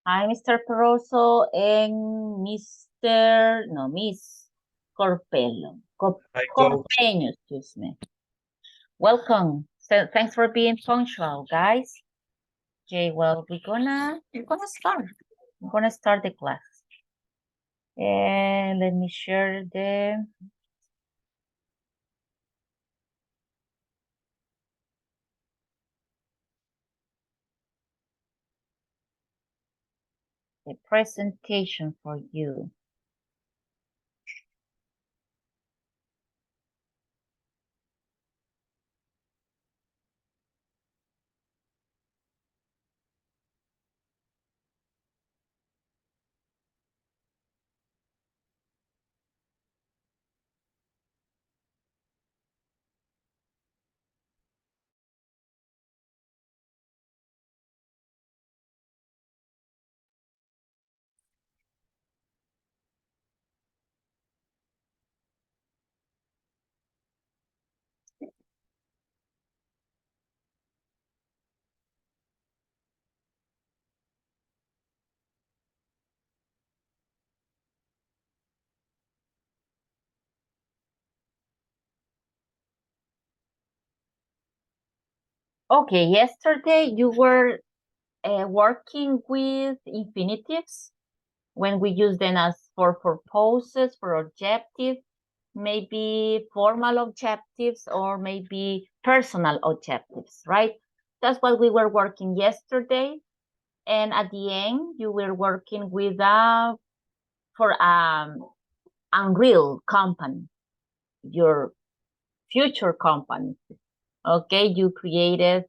Hi, Mr. Peroso and Miss Corpello. Hi, Coach. Corpeño, excuse me. Welcome. So thanks for being punctual, guys. Okay, well, we're gonna start. I'm gonna start the class. And let me share the presentation for you. Okay, yesterday you were working with infinitives when we use them as for purposes, for objectives, maybe formal objectives, or maybe personal objectives, right? That's what we were working yesterday. And at the end, you were working with for Unreal company, your future company. Okay, you created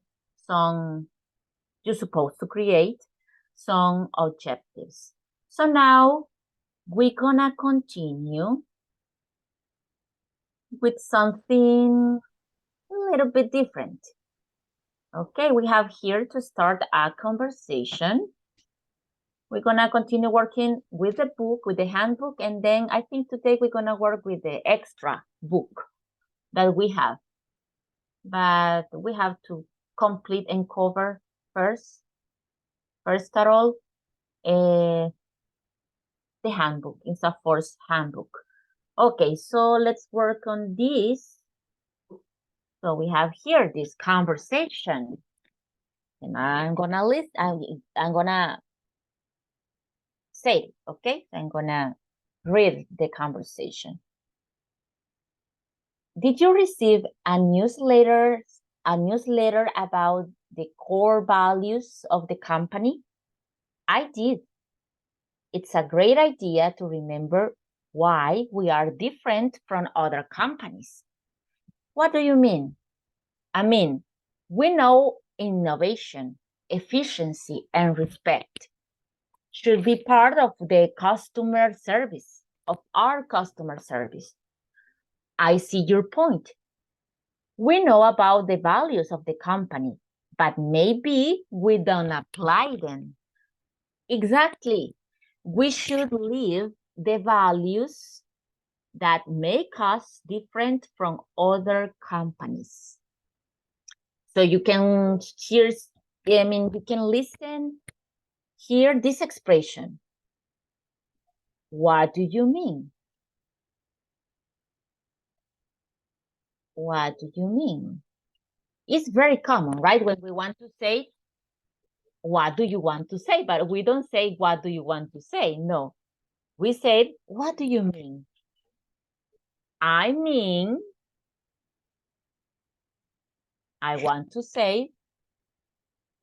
some, you're supposed to create some objectives. So now we're gonna continue with something a little bit different. Okay, we have here to start a conversation. We're gonna continue working with the book, with the handbook, and then I think today we're gonna work with the extra book that we have. But we have to complete and cover first of all, the handbook. It's a first handbook. Okay, so let's work on this. So we have here this conversation. And I'm gonna list, I'm gonna say it, okay? I'm gonna read the conversation. Did you receive a newsletter about the core values of the company? I did. It's a great idea to remember why we are different from other companies. What do you mean? I mean, we know innovation, efficiency, and respect should be part of the customer service, of our customer service. I see your point. We know about the values of the company, but maybe we don't apply them. Exactly. We should live the values that make us different from other companies. So you can hear, you can listen, hear this expression. What do you mean? What do you mean? It's very common, right? When we want to say, what do you want to say? But we don't say, what do you want to say? No, we said, what do you mean? I mean, I want to say,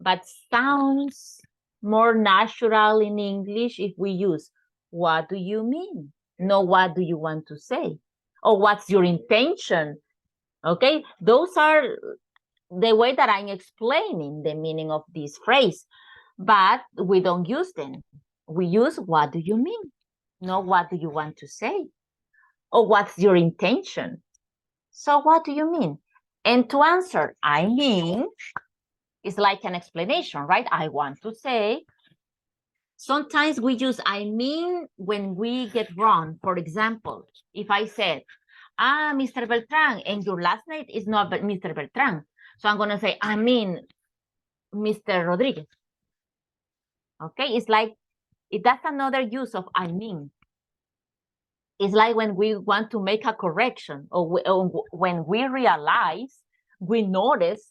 but sounds more natural in English if we use, what do you mean? No, what do you want to say? Or what's your intention? Okay, those are the way that I'm explaining the meaning of this phrase, but we don't use them. We use, what do you mean? No, what do you want to say? Or what's your intention? So what do you mean? And to answer, I mean, it's like an explanation, right? I want to say. Sometimes we use I mean when we get wrong. For example, if I said, Mr. Beltran, and your last name is not Mr. Beltran. So I'm going to say, I mean, Mr. Rodriguez. Okay, it's like That's another use of I mean. It's like when we want to make a correction or when we realize, we notice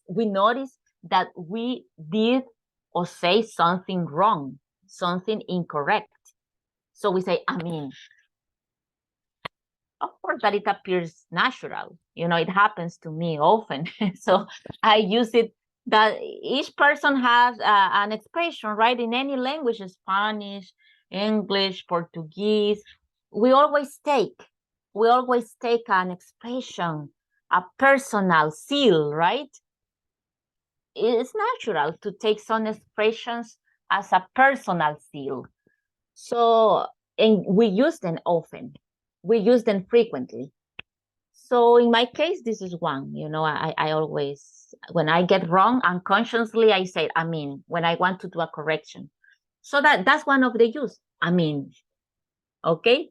that we did or say something wrong, something incorrect. So we say, I mean, of course that it appears natural. You know, it happens to me often. So I use it that each person has an expression, right? In any language, Spanish, English, Portuguese, we always take an expression, a personal seal, right? It's natural to take some expressions as a personal seal. So, and we use them often. We use them frequently. So in my case, this is one, you know, I always, when I get wrong, unconsciously, I say, I mean, when I want to do a correction. So that's one of the use, I mean, okay?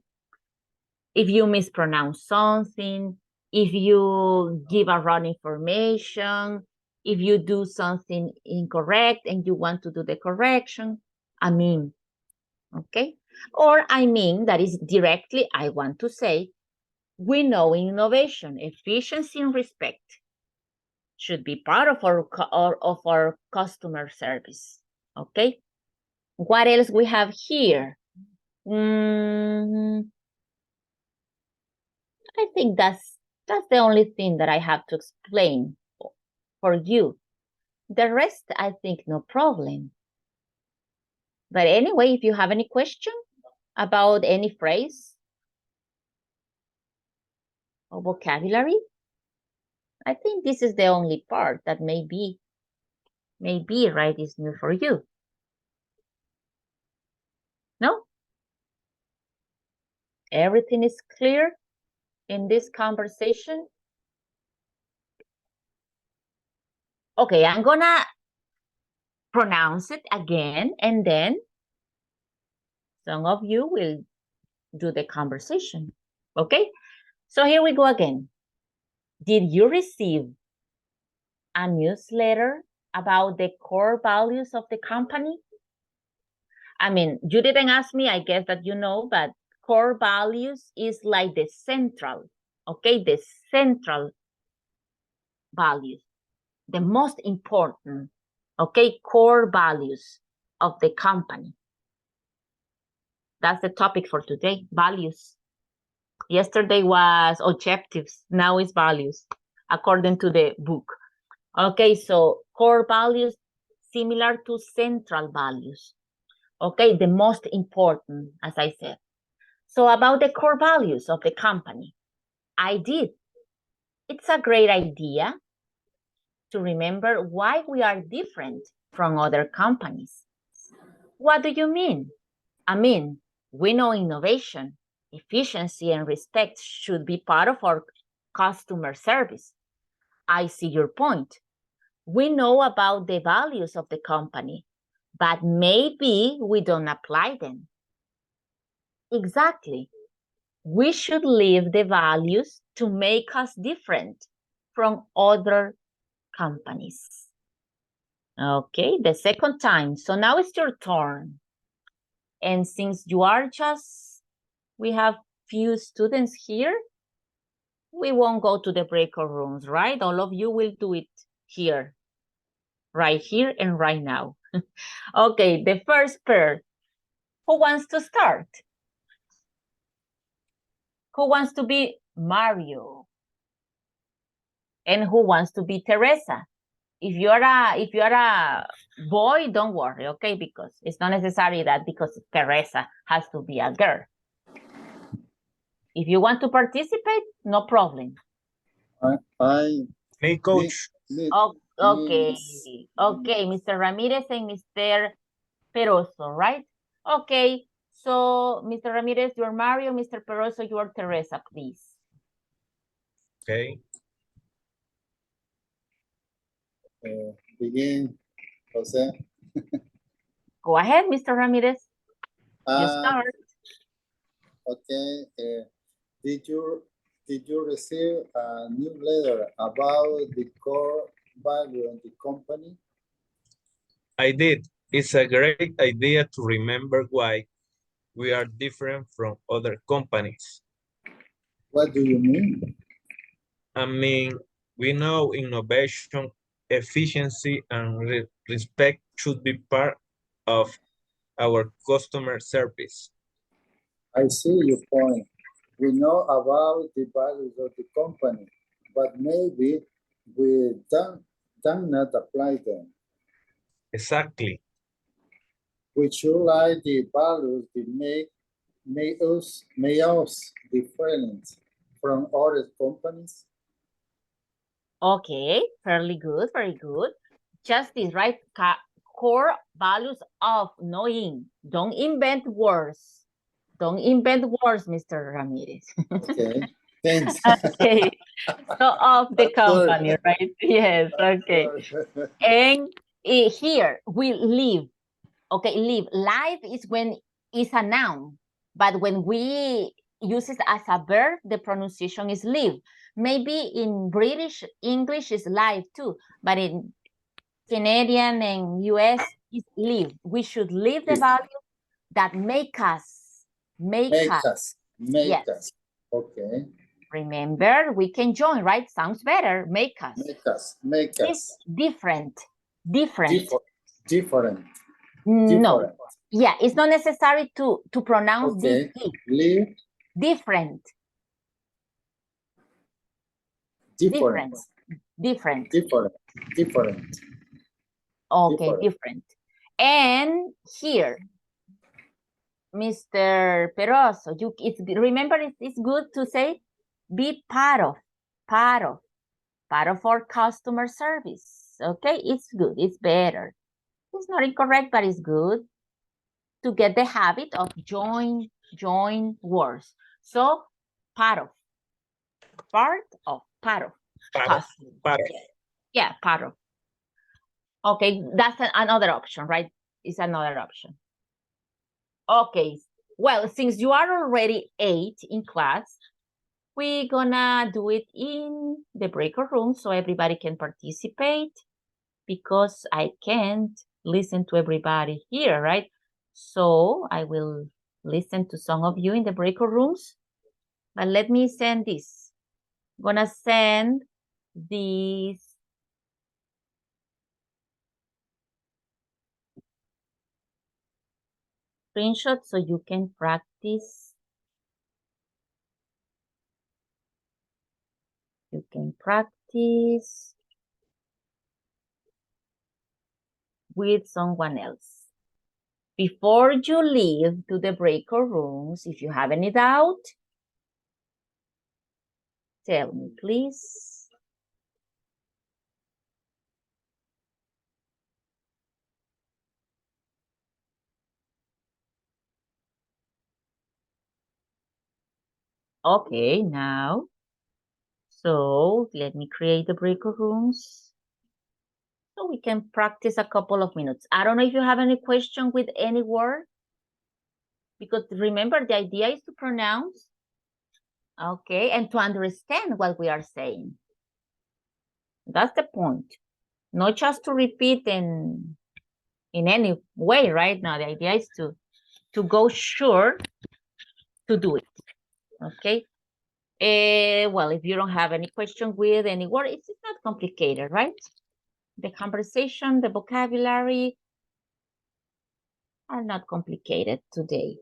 If you mispronounce something, if you give a wrong information, if you do something incorrect and you want to do the correction, I mean, okay? Or I mean, that is directly, I want to say, we know innovation, efficiency, and respect should be part of our customer service. Okay. What else we have here? I think that's the only thing that I have to explain for you. The rest, I think, no problem. But anyway, if you have any question about any phrase or vocabulary, I think this is the only part that maybe right is new for you. No? Everything is clear in this conversation? Okay, I'm gonna pronounce it again, and then some of you will do the conversation. Okay? So here we go again. Did you receive a newsletter about the core values of the company? I mean, you didn't ask me, I guess that you know, but core values is like the central, okay? The central values, the most important, okay? Core values of the company. That's the topic for today, values. Yesterday was objectives, now it's values, according to the book. Okay, so core values similar to central values. Okay, the most important, as I said. So about the core values of the company, I did. It's a great idea to remember why we are different from other companies. What do you mean? I mean, we know innovation, efficiency, and respect should be part of our customer service. I see your point. We know about the values of the company, but maybe we don't apply them. Exactly. We should live the values to make us different from other companies. Okay, the second time. So now it's your turn. And since you are we have few students here, we won't go to the breakout rooms, right? All of you will do it here, right here and right now. Okay, the first pair. Who wants to start? Who wants to be Mario? And who wants to be Teresa? If you're a boy, don't worry, okay? Because it's not necessary that because Teresa has to be a girl. If you want to participate, no problem. Hey, coach. Okay, okay, Mr. Ramirez and Mr. Peroso, right? Okay, so Mr. Ramirez, you're Mario, Mr. Peroso, you're Teresa, please. Okay. Begin, Jose. Go ahead, Mr. Ramirez. You start. Okay. Did you receive a newsletter about the core value of the company? I did. It's a great idea to remember why we are different from other companies. What do you mean? I mean, we know innovation, efficiency, and respect should be part of our customer service. I see your point. We know about the values of the company, but maybe we don't not apply them. Exactly. We should like the values that make us different from other companies. Okay, fairly good, very good. Just this, right? Core values of knowing. Don't invent words. Don't invent words, Mr. Ramirez. Okay, thanks. Okay, so of the Of course. company, right? Yes, okay. And here we live. Okay, live. Life is when it's a noun, but when we use it as a verb, the pronunciation is live. Maybe in British English is live too, but in Canadian and US is live. We should live the value that make us. Make us. Yes. Okay. Remember, we can join, right? Sounds better. Make us. Make us. Different. Different. No. Yeah, it's not necessary to pronounce Okay. this. Live. Different. Different. Okay, different. And here, Mr. Peroso, remember it's good to say be part of our customer service. Okay, it's good, it's better. It's not incorrect, but it's good to get the habit of join words. So part of. Customer. Yeah, part of. Okay, that's another option, right? It's another option. Okay, well, since you are already 8 in class, we're gonna do it in the breakout room so everybody can participate because I can't listen to everybody here, right? So I will listen to some of you in the breakout rooms, but let me send this. I'm gonna send these screenshots so you can practice. You can practice with someone else. Before you leave to the breakout rooms, if you have any doubt, tell me, please. Okay, now, so let me create the breakout rooms so we can practice a couple of minutes. I don't know if you have any question with any word, because remember the idea is to pronounce, okay, and to understand what we are saying. That's the point. Not just to repeat in any way, right? Now the idea is to go sure to do it. Okay. Well, if you don't have any question with any word, it's not complicated, right? The conversation, the vocabulary are not complicated today.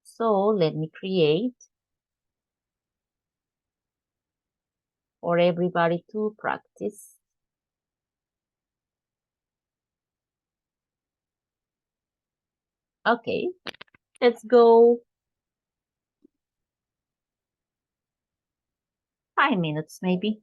So let me create for everybody to practice. Okay, let's go 5 minutes maybe.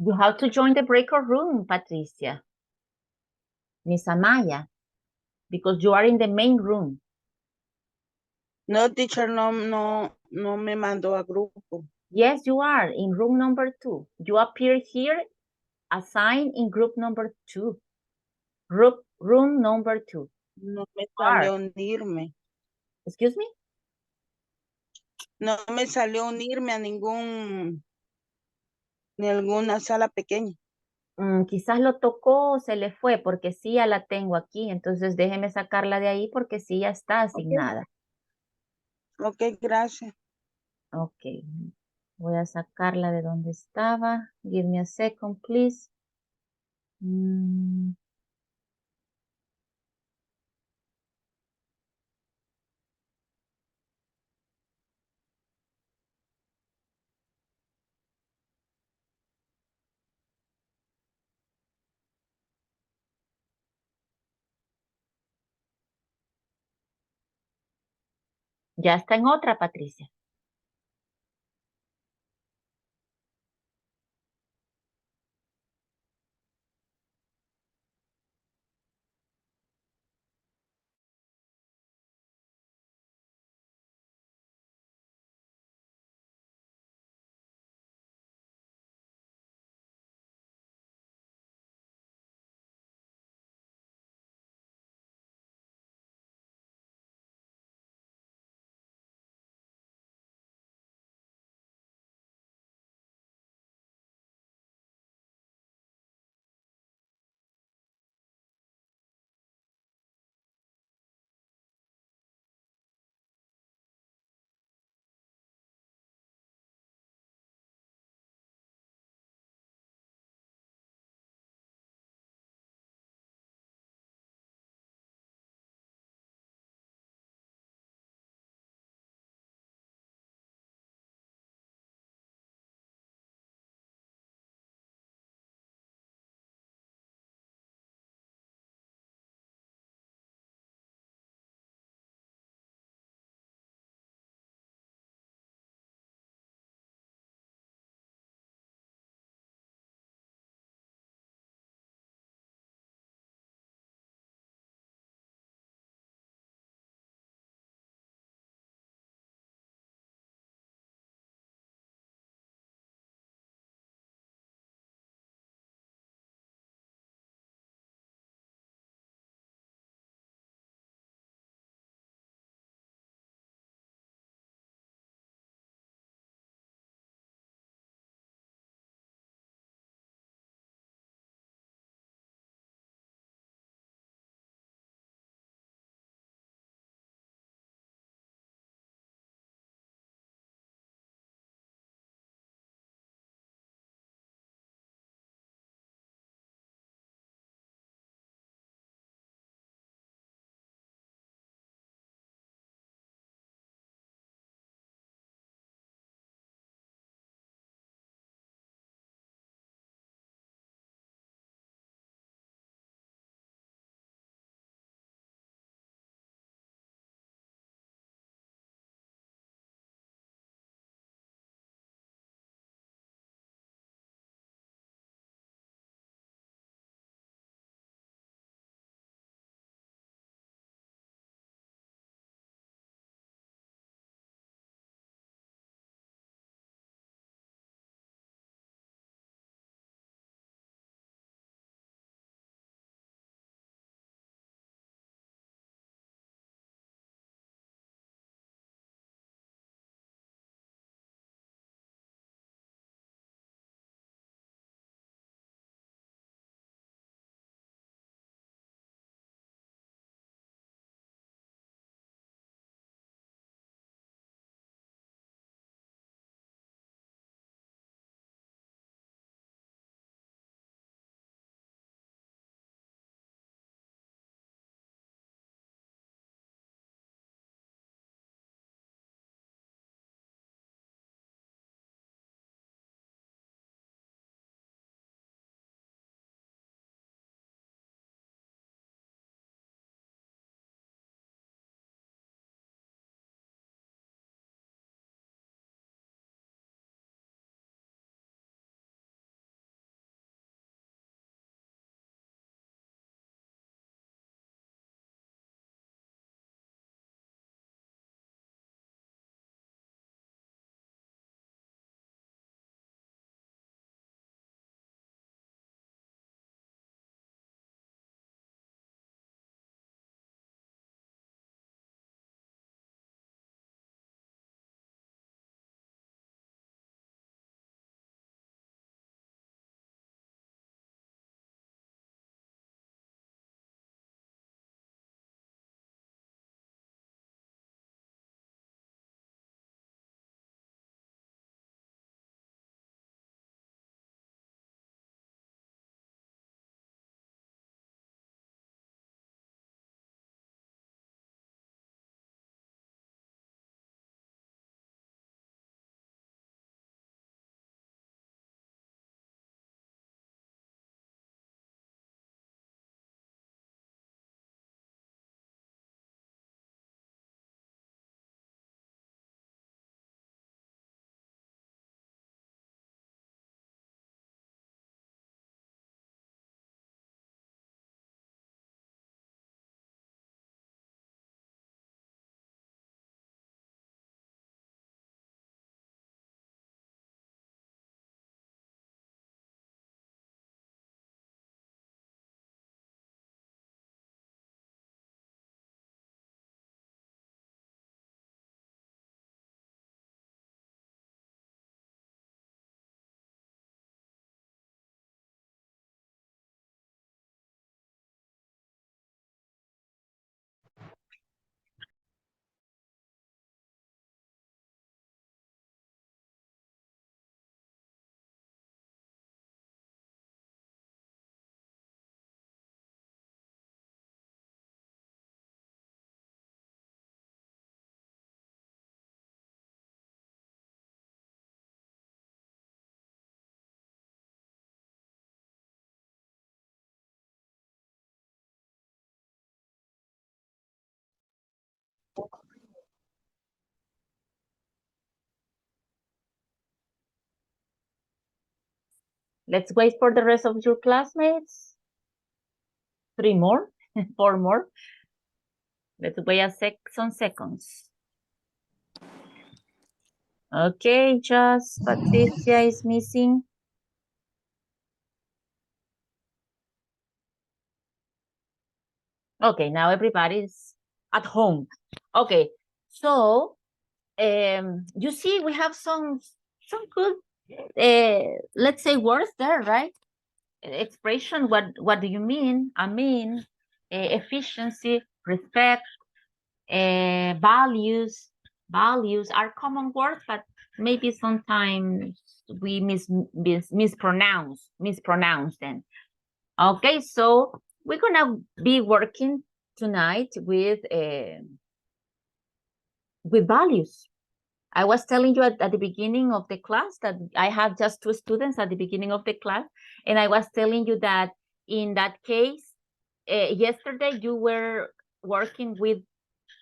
You have to join the breakout room, Patricia. Miss Amaya, because you are in the main room. No, teacher, no me mandó a grupo. Yes, you are in room number 2. You appear here assigned in group number 2. Room number 2. No me Are. salió unirme. Excuse me? No me salió unirme a ni alguna sala pequeña. Quizás lo tocó o se le fue porque sí ya la tengo aquí. Entonces déjeme sacarla de ahí porque sí ya está asignada. Ok, gracias. Ok. Voy a sacarla de donde estaba. Give me a second, please. Ya está en otra, Patricia. Let's wait for the rest of your classmates. 3 more, 4 more. Let's wait some seconds. Okay, just Patricia is missing. Okay, now everybody's at home. Okay, so you see we have some good let's say words there, right? Expression. What do you mean? I mean efficiency, respect, values are common words, but maybe sometimes we mispronounce them. Okay, so we're gonna be working tonight with values. I was telling you at the beginning of the class that I have just 2 students at the beginning of the class, and I was telling you that in that case, yesterday you were working with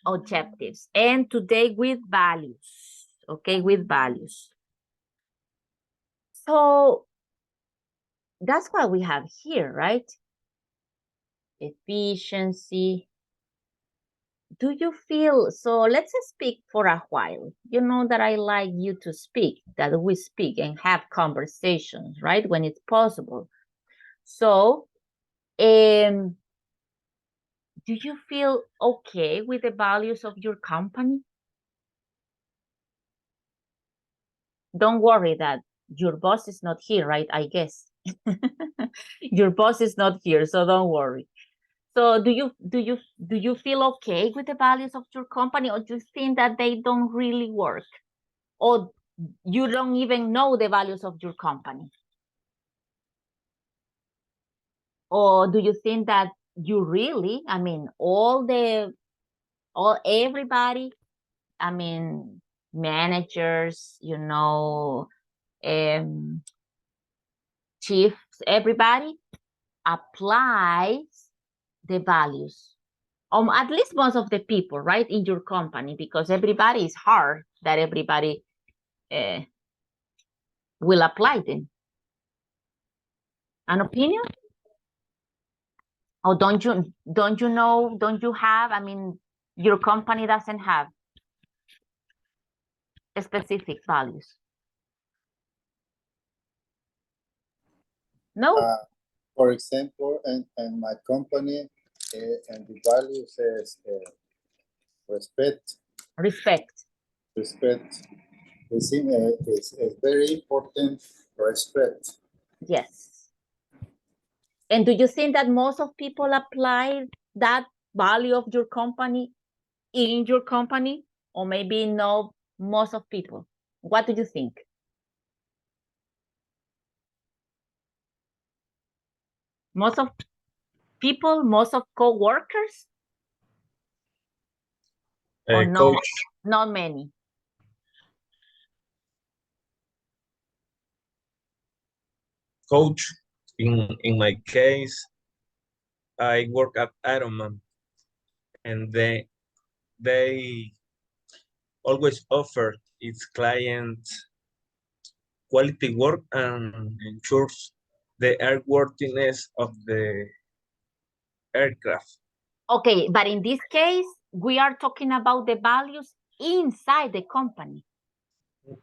objectives, and today with values, okay, with values. So that's what we have here, right? Efficiency. Do you feel, so let's speak for a while. You know that I like you to speak, that we speak and have conversations, right? When it's possible. So, do you feel okay with the values of your company? Don't worry that your boss is not here, right? I guess. Your boss is not here, so don't worry. So do you feel okay with the values of your company, or do you think that they don't really work? Or you don't even know the values of your company? Or do you think that you really, I mean, everybody, I mean, managers, chiefs, everybody applies the values? At least most of the people, right, in your company, because everybody is hard that everybody will apply them. An opinion? Or don't you know, don't you have, I mean, your company doesn't have specific values? No? For example, in my company, and the value says respect. Respect. Respect is very important. Respect. Yes. And do you think that most of people apply that value of your company in your company, or maybe not most of people? What do you think? Most of people, most of co-workers? Or no, Coach, not many? coach, in my case, I work at Ironman, and they always offer its clients quality work and ensures the airworthiness of the aircraft. Okay, but in this case, we are talking about the values inside the company.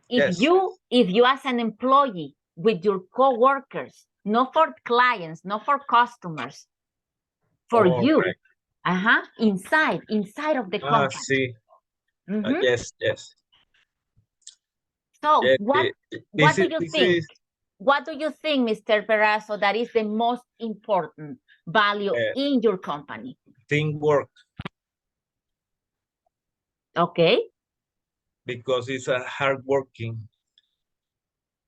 If Yes. you as an employee with your co-workers, not for clients, not for customers, for you, right. inside of the company. See. Yes. So yes. what do you think? What do you think, Mr. Perazo, that is the most important value in your company? Teamwork. Okay. Because it's a hard working.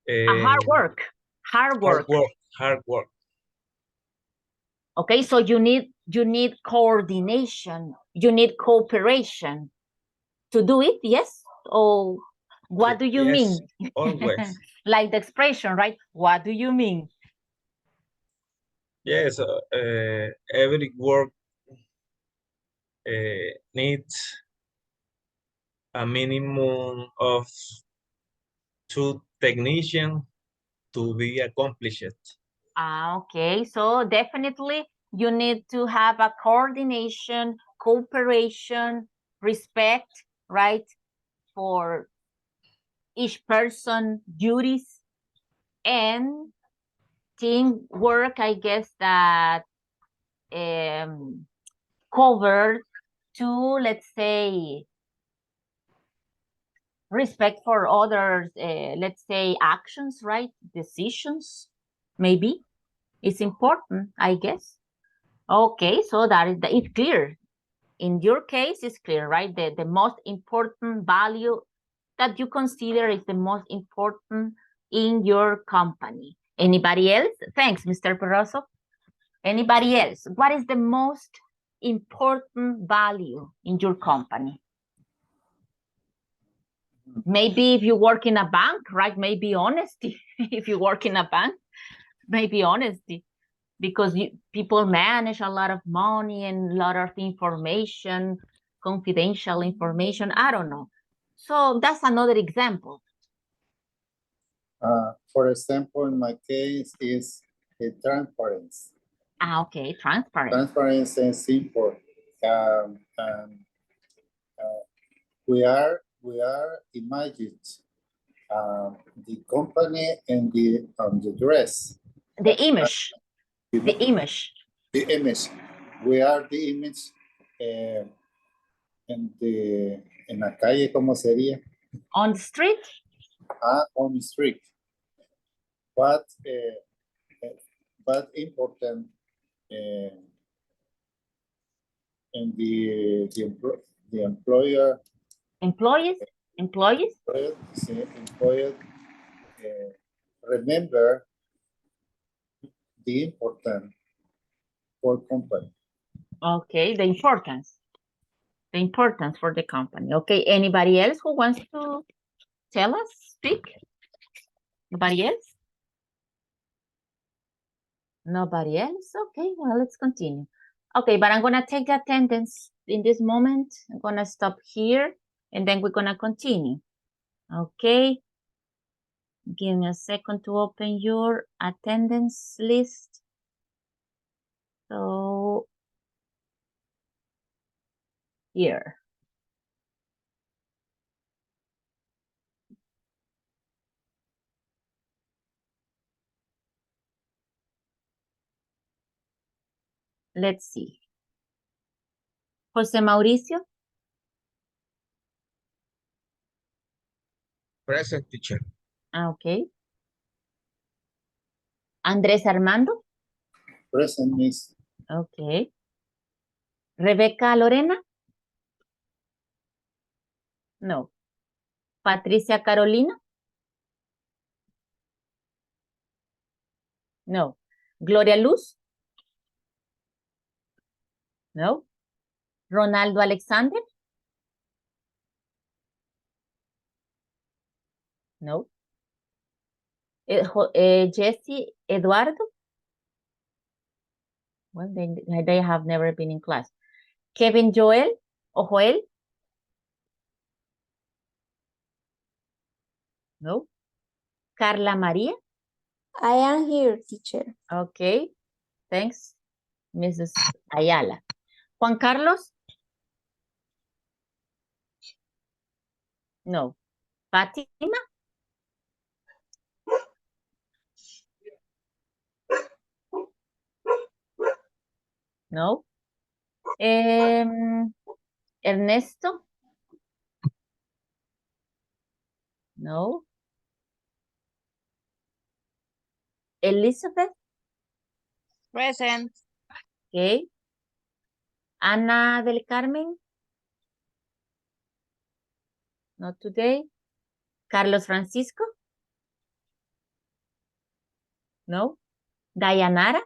Hard work. Hard work. Okay, so you need coordination, you need cooperation to do it, yes? Or what do you mean? Always. Like the expression, right? What do you mean? Yes, every work needs a minimum of 2 technicians to be accomplished. Okay, so definitely you need to have a coordination, cooperation, respect, right, for each person duties, and teamwork, I guess that covered to, let's say, respect for others, let's say actions, right, decisions, maybe. It's important, I guess. Okay, so that is it's clear. In your case, it's clear, right? The most important value that you consider is the most important in your company. Anybody else? Thanks, Mr. Peroso. Anybody else? What is the most important value in your company? Maybe if you work in a bank, right? Maybe honesty. If you work in a bank, maybe honesty. Because people manage a lot of money and a lot of information, confidential information. I don't know. So that's another example. For example, in my case is the transparency. Okay, transparent. Transparency is simple. We are imagined the company and the dress. The image. The image. The image. We are the image en la calle, ¿cómo sería? On the street? On the street. But important and the employer. Employees? Employer remember the important for company. Okay, the importance for the company. Okay, anybody else who wants to tell us, speak? Nobody else? Nobody else? Okay, well, let's continue. Okay, but I'm gonna take the attendance in this moment. I'm gonna stop here and then we're gonna continue. Okay. Give me a second to open your attendance list. So here. Let's see. José Mauricio. Present, teacher. Okay. Andrés Armando. Present, Miss. Okay. Rebeca Lorena. No. Patricia Carolina. No. Gloria Luz. No. Ronaldo Alexander. No. Jesse Eduardo. Well, they have never been in class. Kevin Joel or Joel. No. Carla Maria. I am here, teacher. Okay. Thanks, Mrs. Ayala. Juan Carlos. No. Fatima. No. Ernesto. No. Elizabeth. Present. Okay. Ana del Carmen. Not today. Carlos Francisco. No. Dayanara.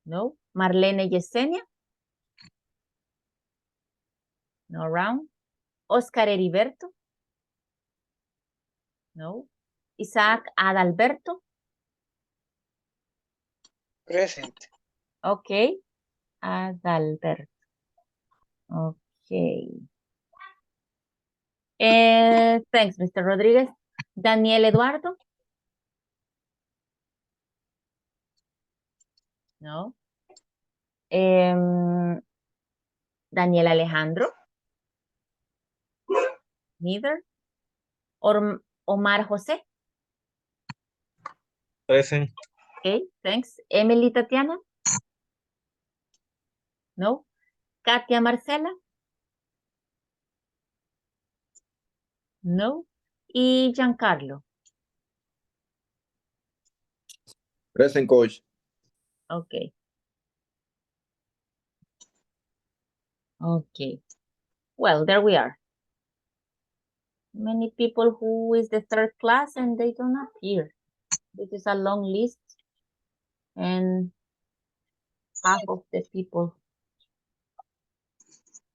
No. Marlene Yesenia. No round. Oscar Heriberto. No. Isaac Adalberto. Present. Okay. Adalberto. Okay. Thanks, Mr. Rodriguez. Daniel Eduardo? No. Daniel Alejandro? Neither. Omar José? Present. Okay, thanks. Emily Tatiana? No. Katia Marcela? No. Y Giancarlo? Present, coach. Okay. Okay. Well, there we are. Many people who is the third class and they don't appear. This is a long list and half of the people.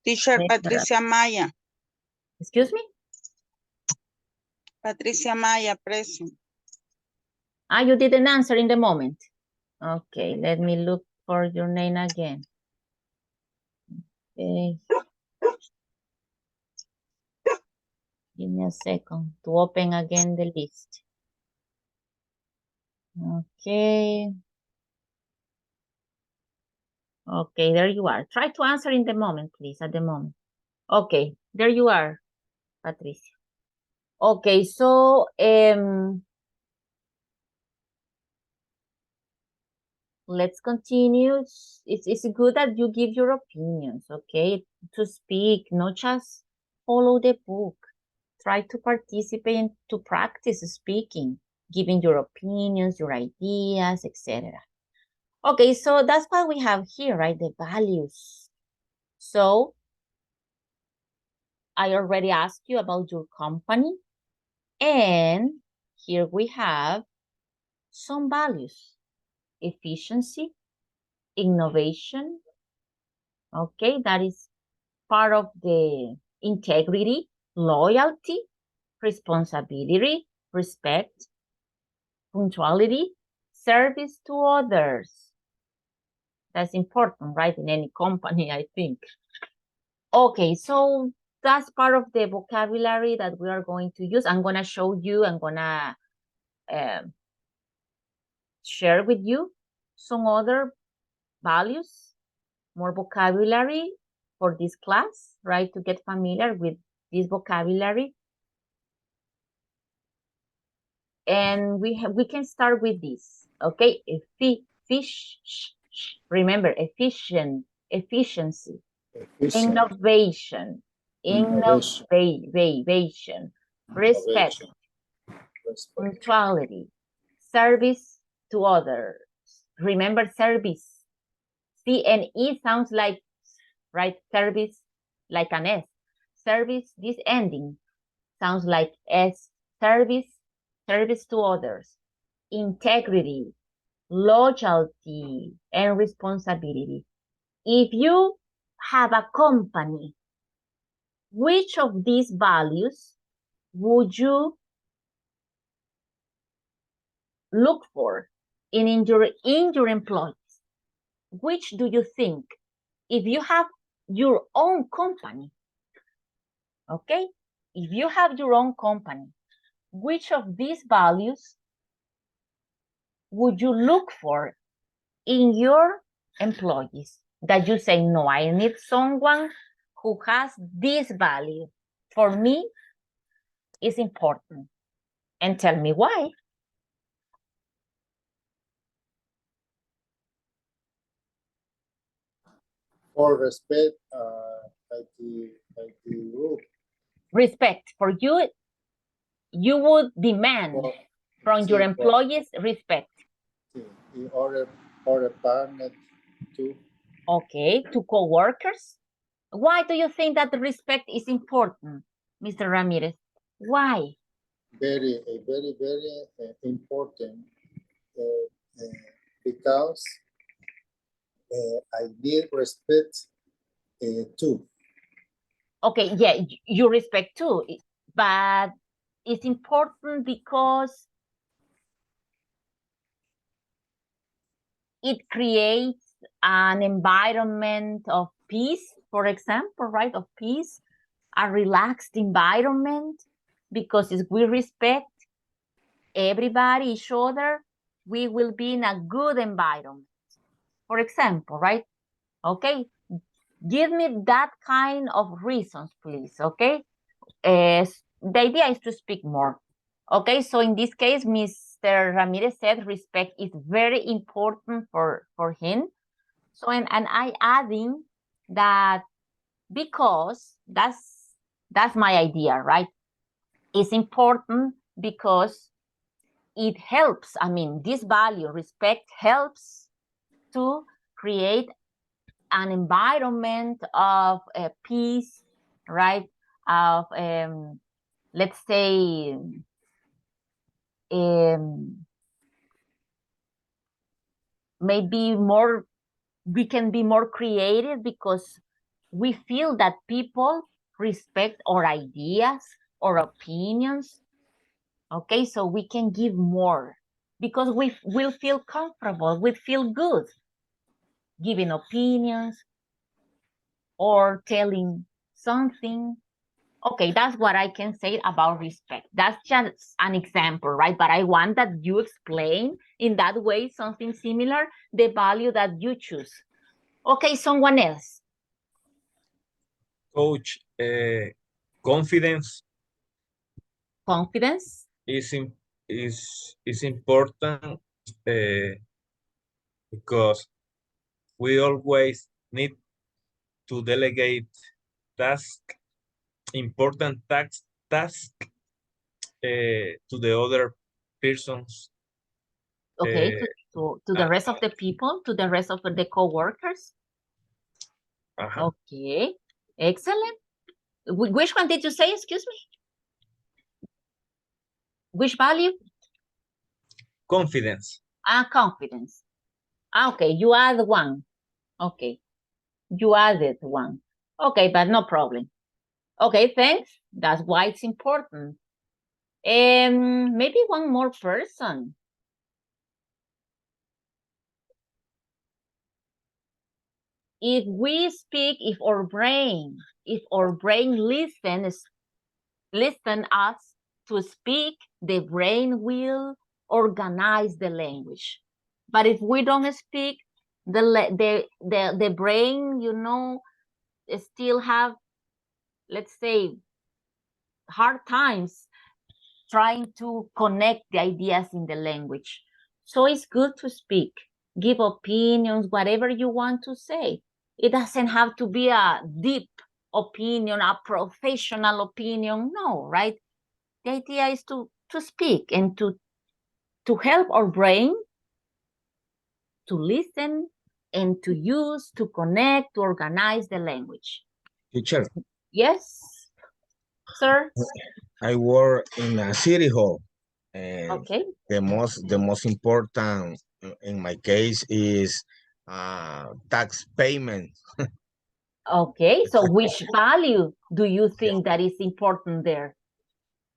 Teacher Next, Patricia Maya. excuse me? Patricia Maya, present. Ah, you didn't answer in the moment. Okay, let me look for your name again. Okay. Give me a second to open again the list. Okay. Okay, there you are. Try to answer in the moment, please, at the moment. Okay, there you are, Patricia. Okay, so let's continue. It's good that you give your opinions, okay? To speak, not just follow the book. Try to participate and to practice speaking, giving your opinions, your ideas, etc. Okay, so that's what we have here, right? The values. So I already asked you about your company. And here we have some values: efficiency, innovation. Okay, that is part of the integrity, loyalty, responsibility, respect, punctuality, service to others. That's important, right? In any company, I think. Okay, so that's part of the vocabulary that we are going to use. I'm going to show you, I'm going to share with you some other values, more vocabulary for this class, right? To get familiar with this vocabulary. And we can start with this, okay? Remember, efficiency, Efficient. innovation, Innovation. respect, Respect. punctuality, service to others. Remember service. C and E sounds like, right? Service, like an S. Service, this ending sounds like S. Service to others. Integrity, loyalty, and responsibility. If you have a company, which of these values would you look for in your employees? Which do you think? If you have your own company, okay? If you have your own company, which of these values would you look for in your employees? That you say, no, I need someone who has this value. For me, it's important. And tell me why. For respect at the group. Respect. For you, you would demand from your employees respect. In order partner too. Okay, to co-workers. Why do you think that the respect is important, Mr. Ramirez? Why? Very important because I need respect too. Okay, yeah, you respect too, but it's important because it creates an environment of peace, for example, right? Of peace, a relaxed environment, because it's with respect, everybody, each other, we will be in a good environment. For example, right? Okay, give me that kind of reasons, please, okay? The idea is to speak more. Okay, so in this case, Mr. Ramirez said respect is very important for him. So, and I adding that because that's my idea, right? It's important because it helps. I mean, this value, respect, helps to create an environment of peace, right? Of, let's say, maybe more, we can be more creative because we feel that people respect our ideas or opinions. Okay, so we can give more because we will feel comfortable, we feel good giving opinions or telling something. Okay, that's what I can say about respect. That's just an example, right? But I want that you explain in that way something similar, the value that you choose. Okay, someone else. Coach, confidence Confidence. is important because we always need to delegate important task to the other persons. Okay, to the rest of the people, to the rest of the co-workers. Okay, excellent. Which one did you say, excuse me? Which value? Confidence. Confidence. Okay, you add one. Okay, you added one. Okay, but no problem. Okay, thanks. That's why it's important. Maybe one more person. If we speak, if our brain listens us to speak, the brain will organize the language. But if we don't speak, the brain, you know, still have, let's say, hard times trying to connect the ideas in the language. So it's good to speak, give opinions, whatever you want to say. It doesn't have to be a deep opinion, a professional opinion. No, right? The idea is to speak and to help our brain to listen and to use, to connect, to organize the language. Teacher, Yes, sir? I work in a city hall, and Okay. the most important in my case is tax payment. Okay, so which value do you think that is important there?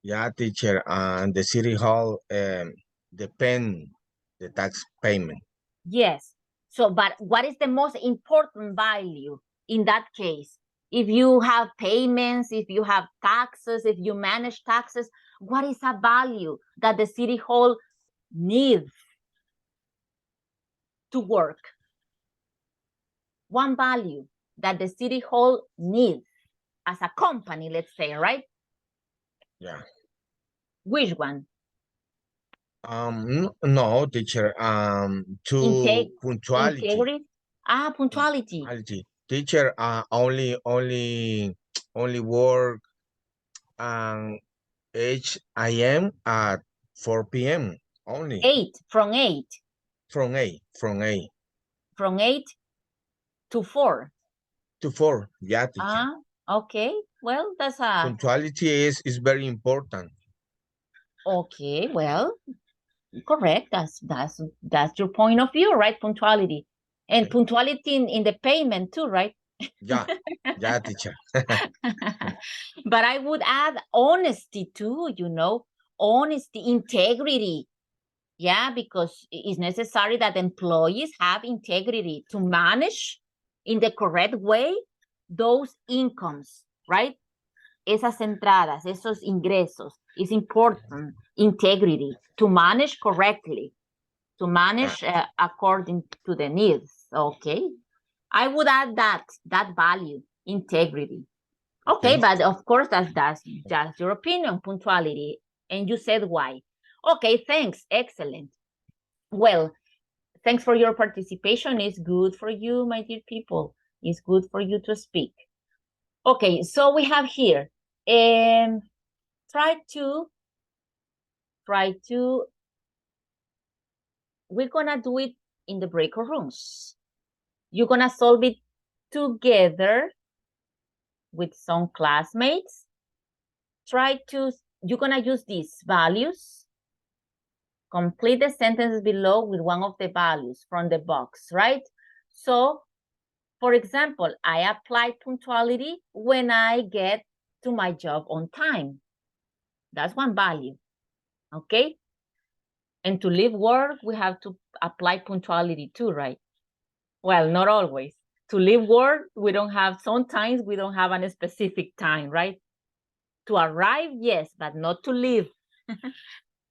Yeah, teacher, and the city hall depend the tax payment. Yes. So, but what is the most important value in that case? If you have payments, if you have taxes, if you manage taxes, what is a value that the city hall needs to work? One value that the city hall needs as a company, let's say, right? Yeah. Which one? No, teacher. To punctuality. Integrity. Punctuality. Teacher, only work 8 a.m. at 4 p.m. only. 8 from 8. From 8. From 8 to 4. To 4. Yeah, teacher. Okay. Well, that's a punctuality is very important. okay. Well, correct. That's your point of view, right? Punctuality. And Okay. punctuality in the payment too, right? Yeah, teacher. But I would add honesty too, you know, honesty, integrity. Yeah, because it's necessary that employees have integrity to manage in the correct way those incomes, right? Esas entradas, esos ingresos. It's important. Integrity, to manage correctly, to manage according to the needs. Okay. I would add that value, integrity. Okay, but of course that's just your opinion, punctuality. And you said why. Okay, thanks. Excellent. Well, thanks for your participation. It's good for you, my dear people. It's good for you to speak. Okay, so we have here, try to, we're gonna do it in the breakout rooms. You're gonna solve it together with some classmates. You're gonna use these values. Complete the sentences below with one of the values from the box, right? So, for example, I apply punctuality when I get to my job on time. That's one value, okay? And to leave work, we have to apply punctuality too, right? Well, not always. To leave work, sometimes we don't have a specific time, right? To arrive, yes, but not to leave.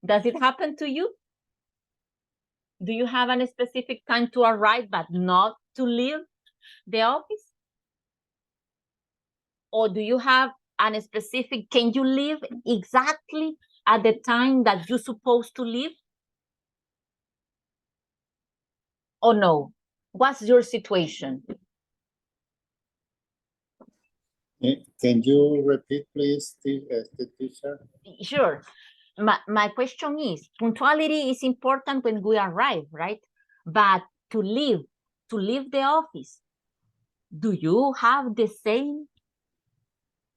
Does it happen to you? Do you have a specific time to arrive, but not to leave the office? Or do you have a specific, can you leave exactly at the time that you're supposed to leave? Or no? What's your situation? Can you repeat, please, the teacher? Sure. My question is, punctuality is important when we arrive, right? But to leave the office, do you have the same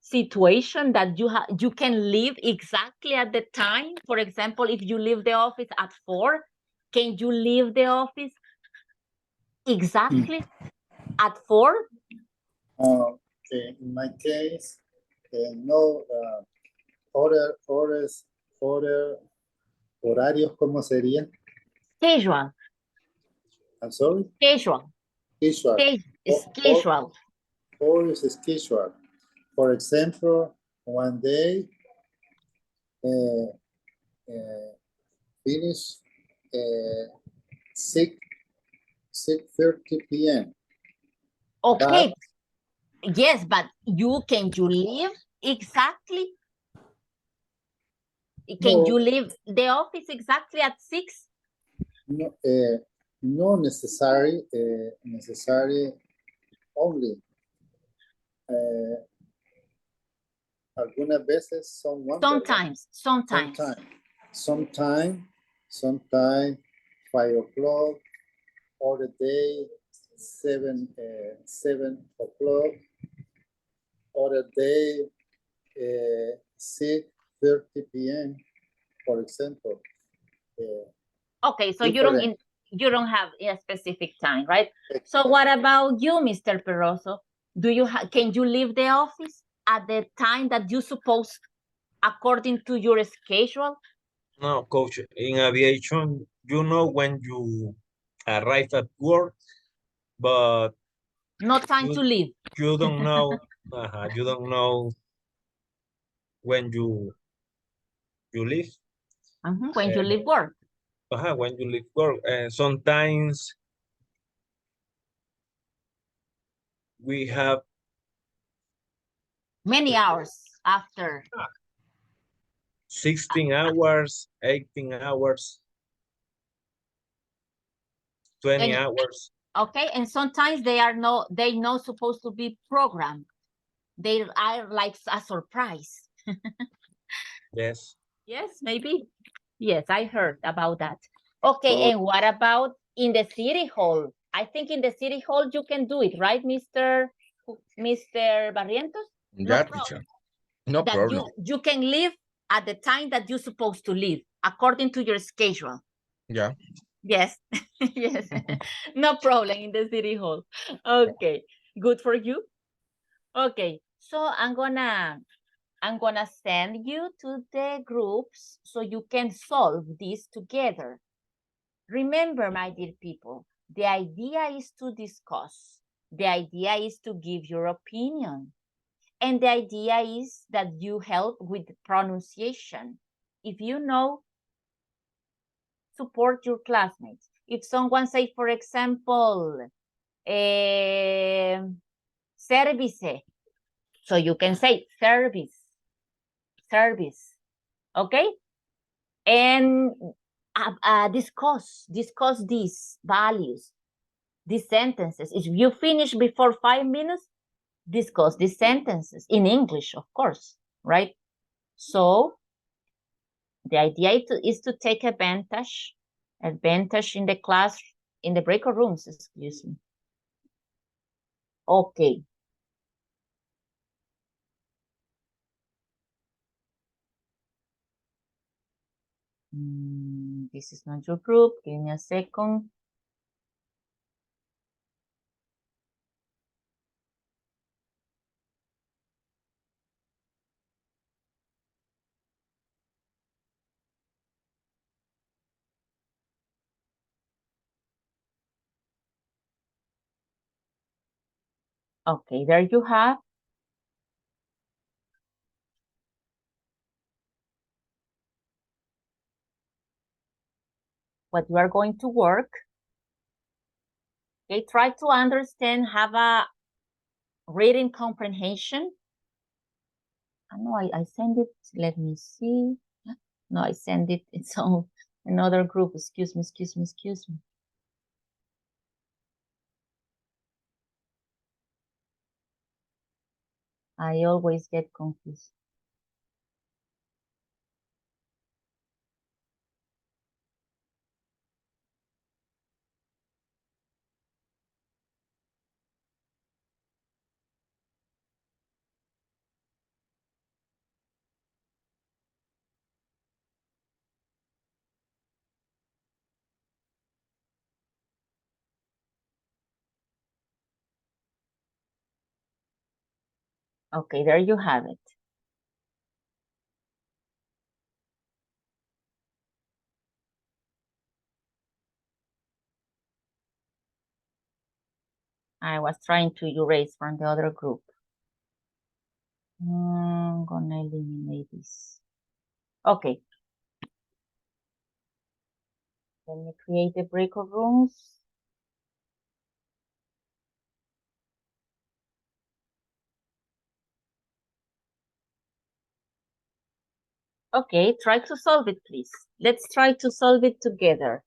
situation that you can leave exactly at the time? For example, if you leave the office at 4, can you leave the office exactly at 4? Okay, in my case, no, horarios, ¿cómo sería? Casual. I'm sorry? Casual. Casual. It's casual. Or is schedule. For example, one day finish 6:30 p.m. Okay. Yes, but can you leave exactly? Can you leave the office exactly at 6? No, no necessary, only. Algunas veces son one. Sometimes 5 o'clock, other day 7 o'clock, other day 6:30 p.m. for example. Okay, so you don't have a specific time, right? So what about you, Mr. Peroso? Can you leave the office at the time that you supposed according to your schedule? No, coach, in aviation, you know when you arrive at work, but no time to leave. You don't know, you don't know when you leave. When you leave work. When you leave work. Sometimes we have many hours after. 16 hours, 18 hours, 20 hours. Okay, and sometimes they're not supposed to be programmed. They are like a surprise. Yes. Yes, maybe. Yes, I heard about that. Okay, and what about in the city hall? I think in the city hall you can do it, right, Mr. Barrientos? Yeah, teacher. No problem. You can leave at the time that you're supposed to leave, according to your schedule. Yeah. Yes, yes, no problem in the city hall. Okay, good for you. Okay, so I'm gonna send you to the groups so you can solve this together. Remember, my dear people, the idea is to discuss. The idea is to give your opinion. And the idea is that you help with the pronunciation. If you know, support your classmates. If someone say, for example, service, so you can say service, okay? And discuss these values, these sentences. If you finish before 5 minutes, discuss these sentences in English, of course, right? So the idea is to take advantage in the class, in the breakout rooms, excuse me. Okay. This is not your group. Give me a second. Okay, there you have. What you are going to work. Okay, try to understand, have a reading comprehension. I know I send it, let me see. No, I send it, it's on another group. Excuse me. I always get confused. Okay, there you have it. I was trying to erase from the other group. I'm gonna eliminate this. Okay. Let me create the breakout rooms. Okay, try to solve it, please. Let's try to solve it together.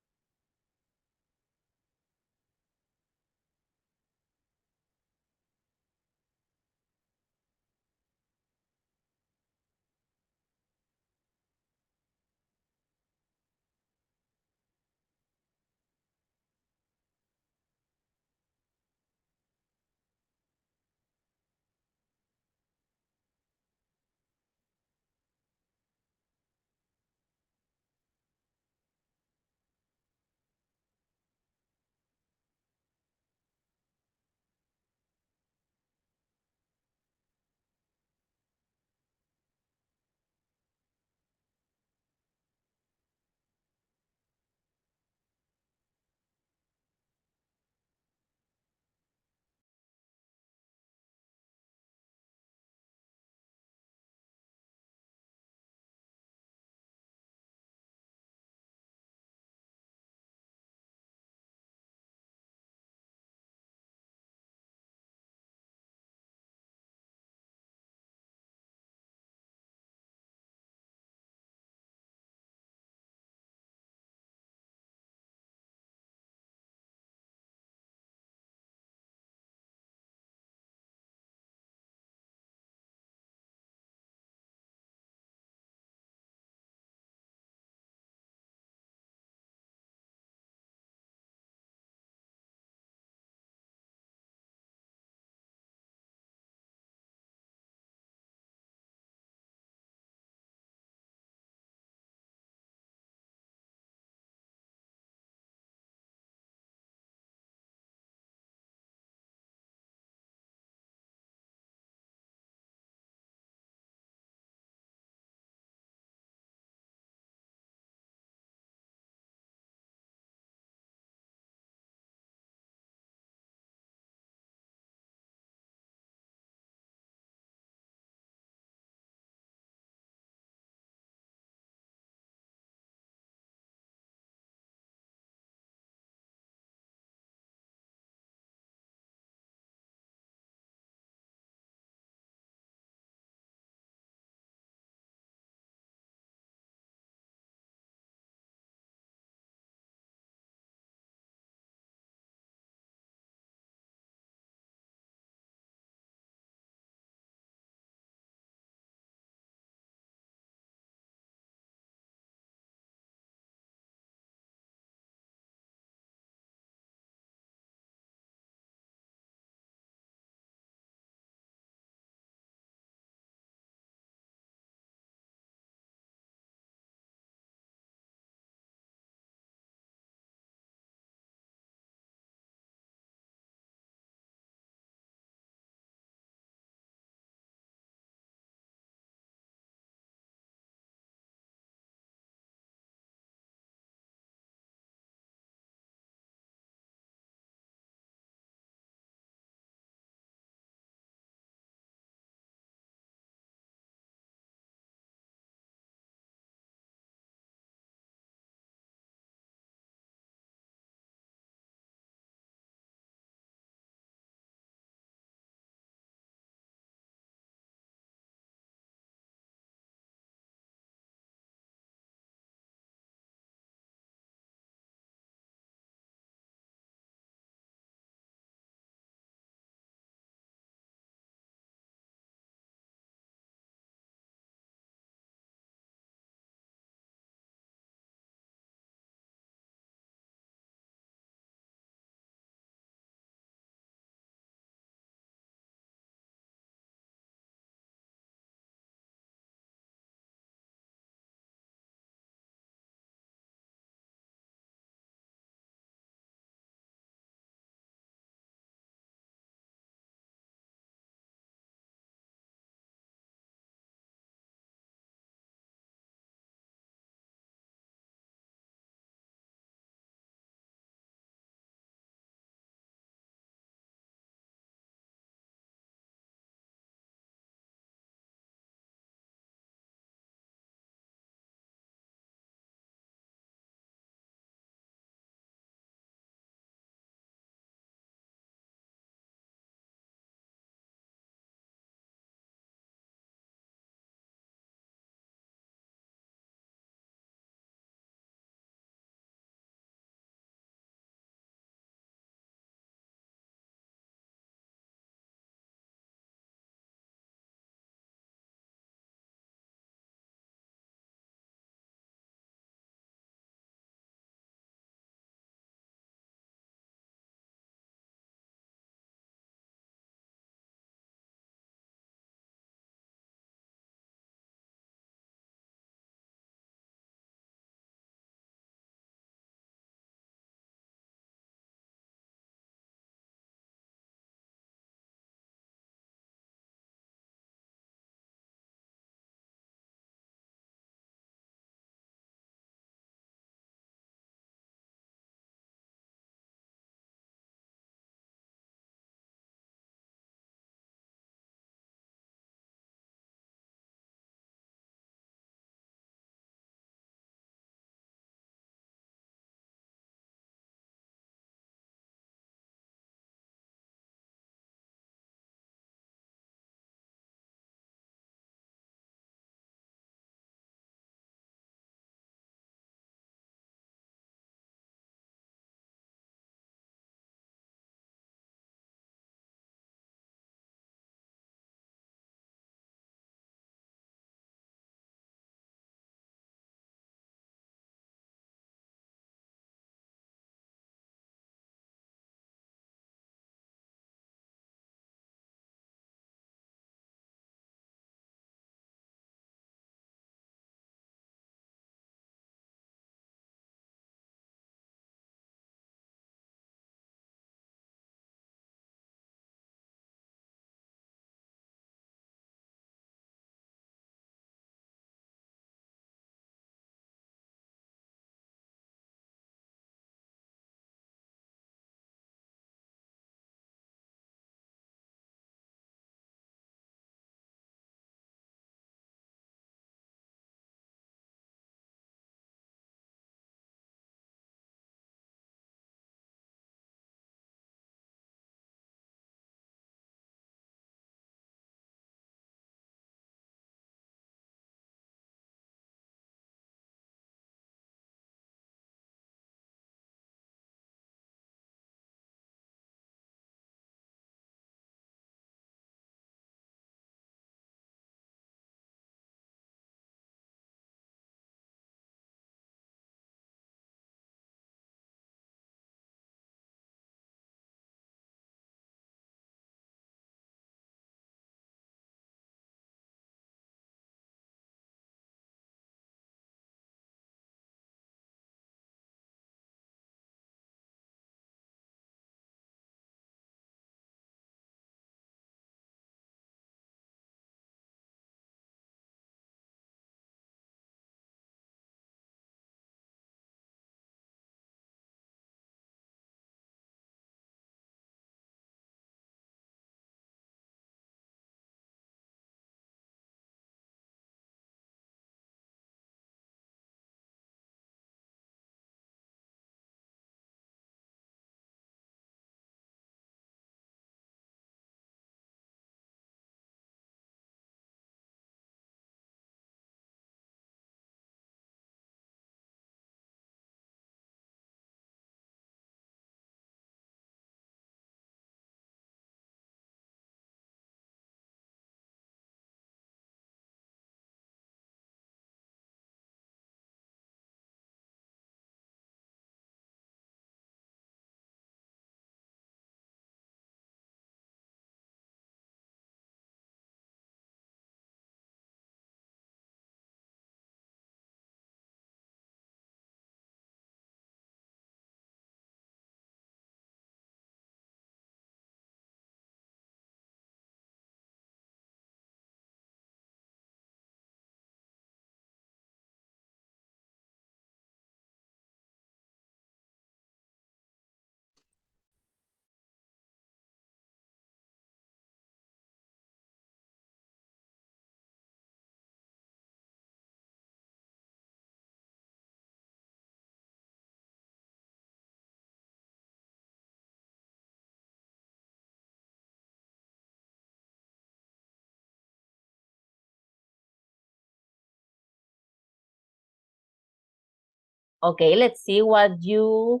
Okay, let's see what you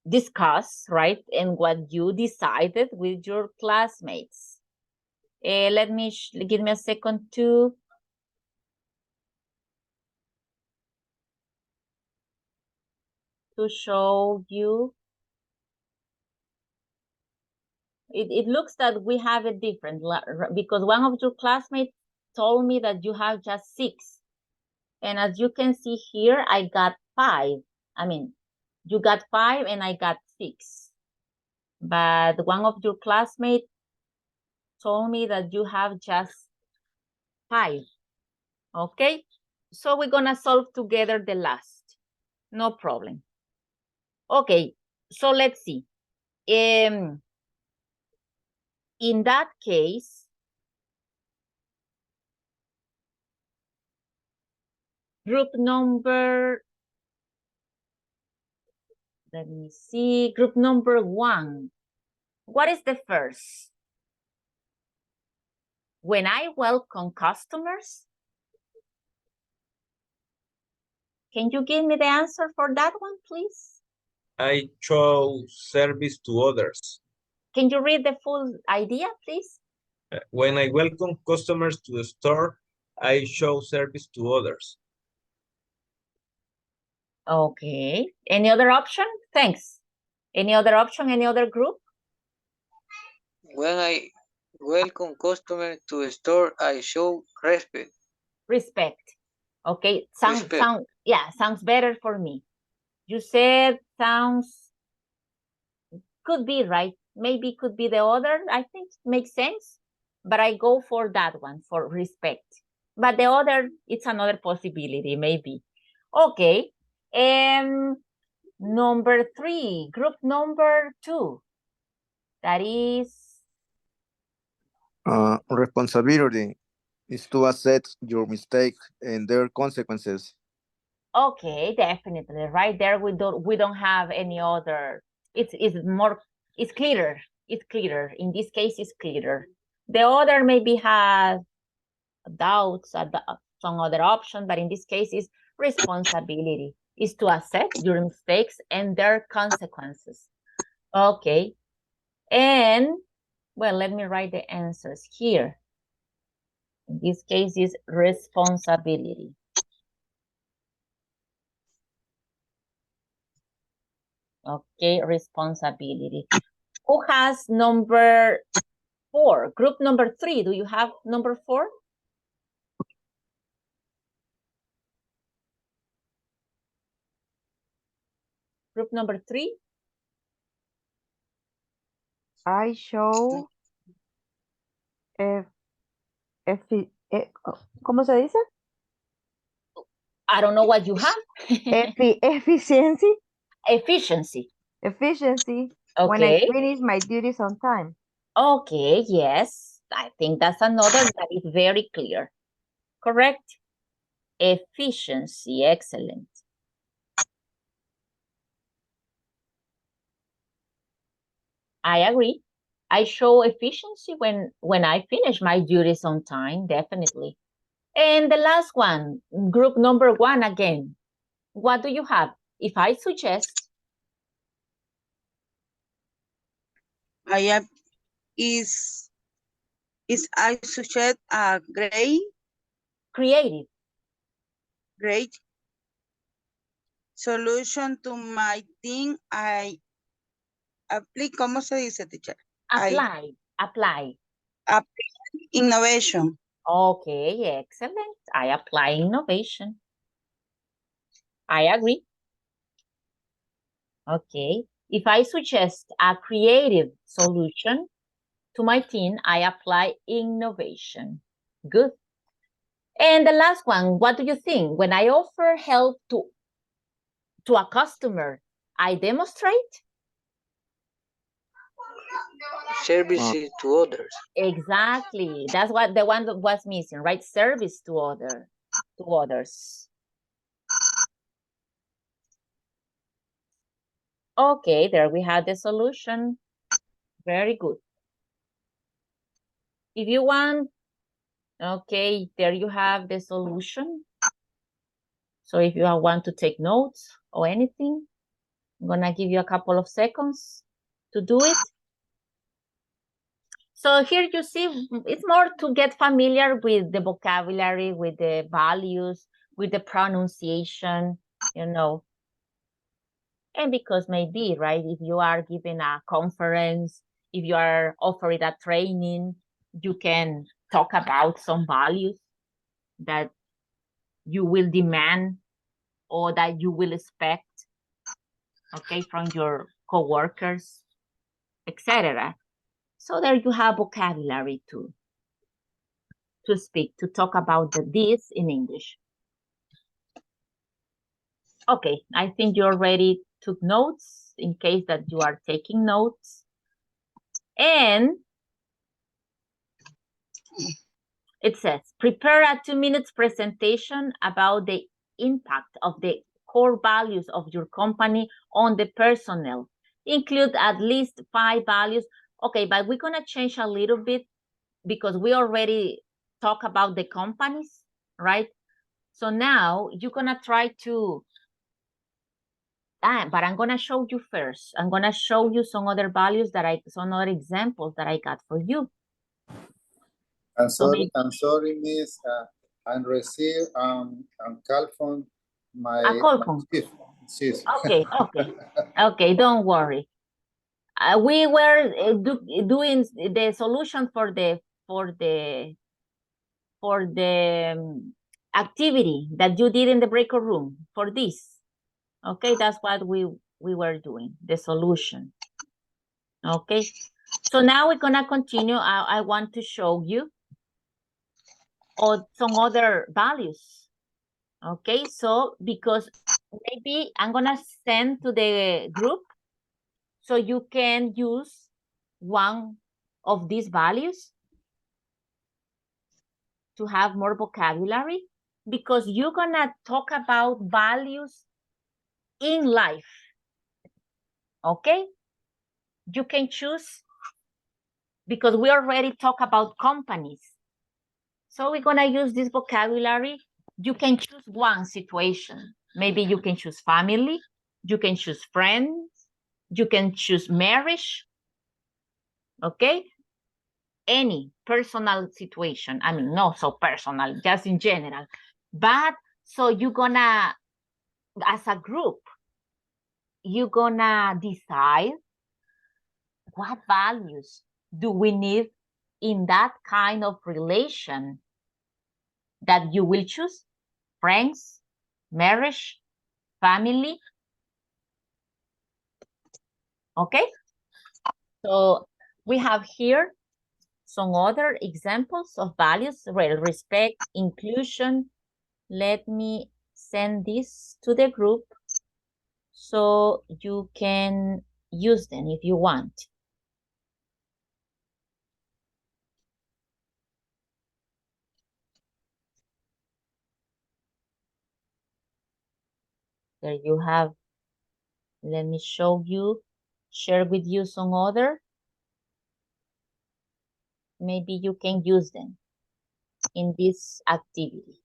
discuss, right? And what you decided with your classmates. Let me, give me a second to show you. It looks that we have it different because one of your classmates told me that you have just 6. And as you can see here, I got 5. I mean, you got 5 and I got 6. But one of your classmates told me that you have just 5. Okay, so we're gonna solve together the last. No problem. Okay, so let's see. In that case, group number, let me see, group number 1. What is the first? When I welcome customers? Can you give me the answer for that one, please? I show service to others. Can you read the full idea, please? When I welcome customers to the store, I show service to others. Okay. Any other option? Thanks. Any other option? Any other group? When I welcome customer to a store, I show respect. Respect. Okay. Respect. Sounds better for me. You said sounds, could be right. Maybe could be the other. I think makes sense. But I go for that one, for respect. But the other, it's another possibility, maybe. Okay. Number 3, group number 2. That is, Responsibility is to accept your mistake and their consequences. okay, definitely. Right there, we don't have any other. It's clearer. It's clearer. In this case, it's clearer. The other maybe has doubts about some other option, but in this case, is responsibility. Is to accept your mistakes and their consequences. Okay. And, well, let me write the answers here. In this case, is responsibility. Okay, responsibility. Who has number 4? Group number 3. Do you have number 4? Group number 3. I show ¿cómo se dice? I don't know what you have. Efficiency. Efficiency. Efficiency. When I Okay. finish my duties on time. Okay, yes. I think that's another that is very clear. Correct. Efficiency. Excellent. I agree. I show efficiency when I finish my duties on time, definitely. And the last one, group number 1 again. What do you have? If I suggest, I suggest a creative. great solution to my thing. I apply, ¿cómo se dice, teacher? Apply. Apply innovation. Okay, excellent. I apply innovation. I agree. Okay. If I suggest a creative solution to my team, I apply innovation. Good. And the last one, what do you think? When I offer help to a customer, I demonstrate? Services to others. Exactly. That's what the one that was missing, right? Service to others. Okay, there we have the solution. Very good. If you want, okay, there you have the solution. So if you want to take notes or anything, I'm gonna give you a couple of seconds to do it. So here you see, it's more to get familiar with the vocabulary, with the values, with the pronunciation, you know. And because maybe, right, if you are giving a conference, if you are offering a training, you can talk about some values that you will demand or that you will expect, okay, from your coworkers, etc. So there you have vocabulary to speak, to talk about this in English. Okay, I think you already took notes in case that you are taking notes. And it says, prepare a 2 minutes presentation about the impact of the core values of your company on the personnel. Include at least 5 values. Okay, but we're gonna change a little bit because we already talk about the companies, right? So now you're gonna try to, but I'm gonna show you first. I'm gonna show you some other values some other examples that I got for you. I'm sorry, Miss. I'm receive call from my call phone. chief. Okay, don't worry. We were doing the solution for the activity that you did in the breakout room for this. Okay, that's what we were doing, the solution. Okay, so now we're gonna continue. I want to show you some other values. Okay, so because maybe I'm gonna send to the group so you can use one of these values to have more vocabulary, because you're gonna talk about values in life. Okay, you can choose, because we already talk about companies, so we're gonna use this vocabulary. You can choose one situation. Maybe you can choose family, you can choose friends, you can choose marriage. Okay, any personal situation. I mean, not so personal, just in general. But so you're gonna, as a group, you're gonna decide what values do we need in that kind of relation that you will choose: friends, marriage, family. Okay, so we have here some other examples of values: respect, inclusion. Let me send this to the group so you can use them if you want. There you have. Let me show you, share with you some other. Maybe you can use them in this activity.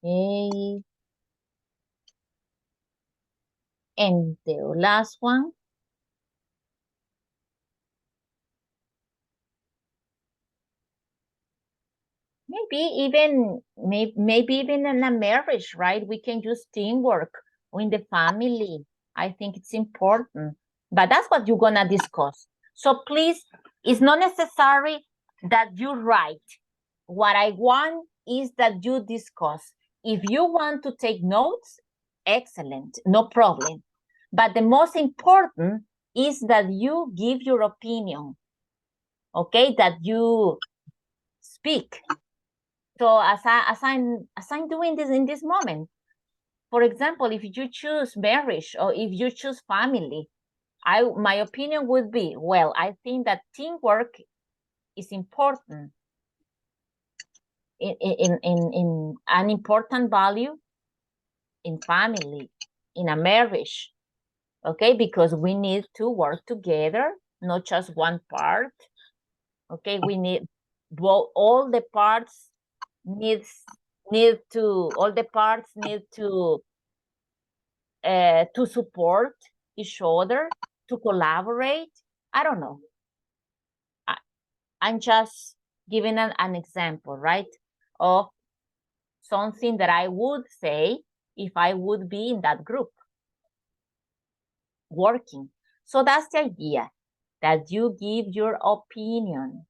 Okay. And the last one. Maybe even in a marriage, right? We can use teamwork, or in the family. I think it's important, but that's what you're gonna discuss. So please, it's not necessary that you write. What I want is that you discuss. If you want to take notes, excellent, no problem. But the most important is that you give your opinion, okay? That you speak. So as I'm doing this in this moment, for example, if you choose marriage or if you choose family, my opinion would be, well, I think that teamwork is important in an important value in family, in a marriage. okay? Because we need to work together, not just one part, okay? We need all the parts need to support each other, to collaborate. I don't know. I'm just giving an example, right? Of something that I would say if I would be in that group working. So that's the idea, that you give your opinion.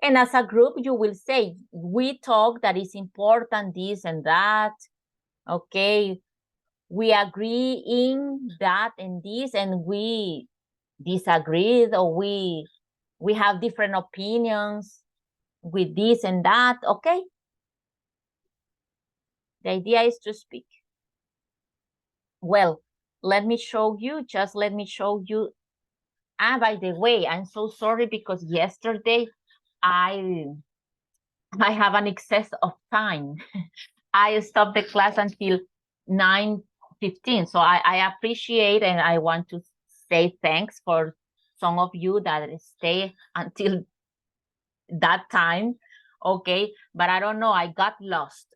And as a group, you will say, we talk that is important, this and that. Okay, we agree in that and this, and we disagreed, or we have different opinions with this and that. Okay, the idea is to speak. Well, let me show you. By the way, I'm so sorry because yesterday I have an excess of time. I stopped the class until 9:15. So I appreciate, and I want to say thanks for some of you that stay until that time. Okay, but I don't know, I got lost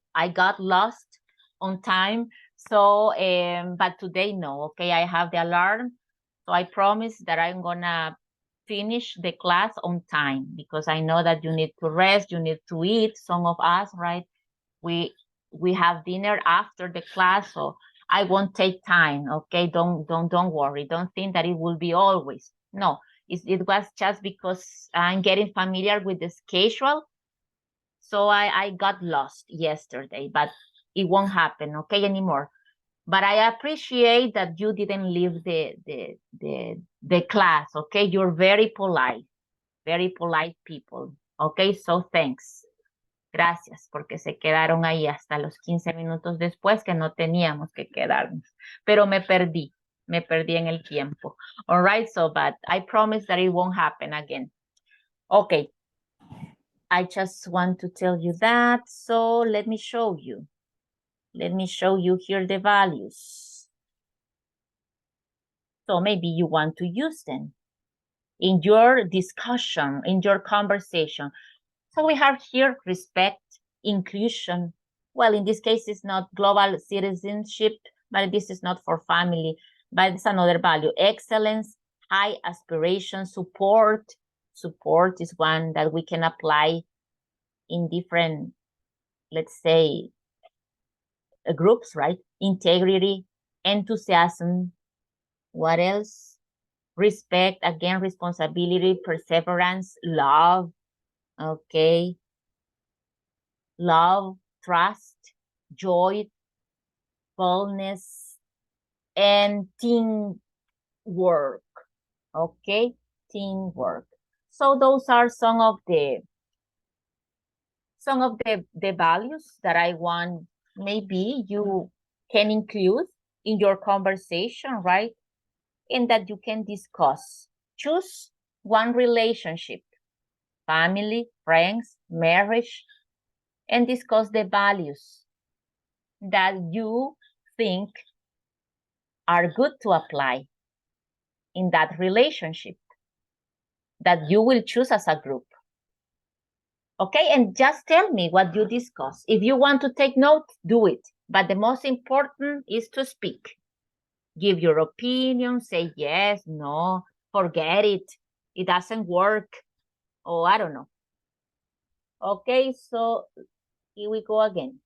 on time. So but today, no. Okay, I have the alarm, so I promise that I'm gonna finish the class on time, because I know that you need to rest, you need to eat. Some of us, right, we have dinner after the class, so I won't take time. Okay, don't worry, don't think that it will be always. No, it was just because I'm getting familiar with the schedule, so I got lost yesterday, but it won't happen, okay, anymore. But I appreciate that you didn't leave the class, okay? You're very polite people, okay? So thanks. Gracias, porque se quedaron ahí hasta los 15 minutos después, que no teníamos que quedarnos. Pero me perdí en el tiempo. All right, so, but I promise that it won't happen again. Okay, I just want to tell you that. So let me show you. Let me show you here the values. So maybe you want to use them in your discussion, in your conversation. So we have here respect, inclusion. Well, in this case, it's not global citizenship, but this is not for family, but it's another value. Excellence, high aspiration, support. Support is one that we can apply in different, let's say, groups, right? Integrity, enthusiasm. What else? Respect, again, responsibility, perseverance, love. Okay. Love, trust, joy, boldness, and teamwork. Okay, teamwork. So those are some of the values that I want maybe you can include in your conversation, right? And that you can discuss. Choose one relationship, family, friends, marriage, and discuss the values that you think are good to apply in that relationship that you will choose as a group. Okay, and just tell me what you discuss. If you want to take notes, do it. But the most important is to speak. Give your opinion, say yes, no, forget it. It doesn't work. Oh, I don't know. Okay, so here we go again.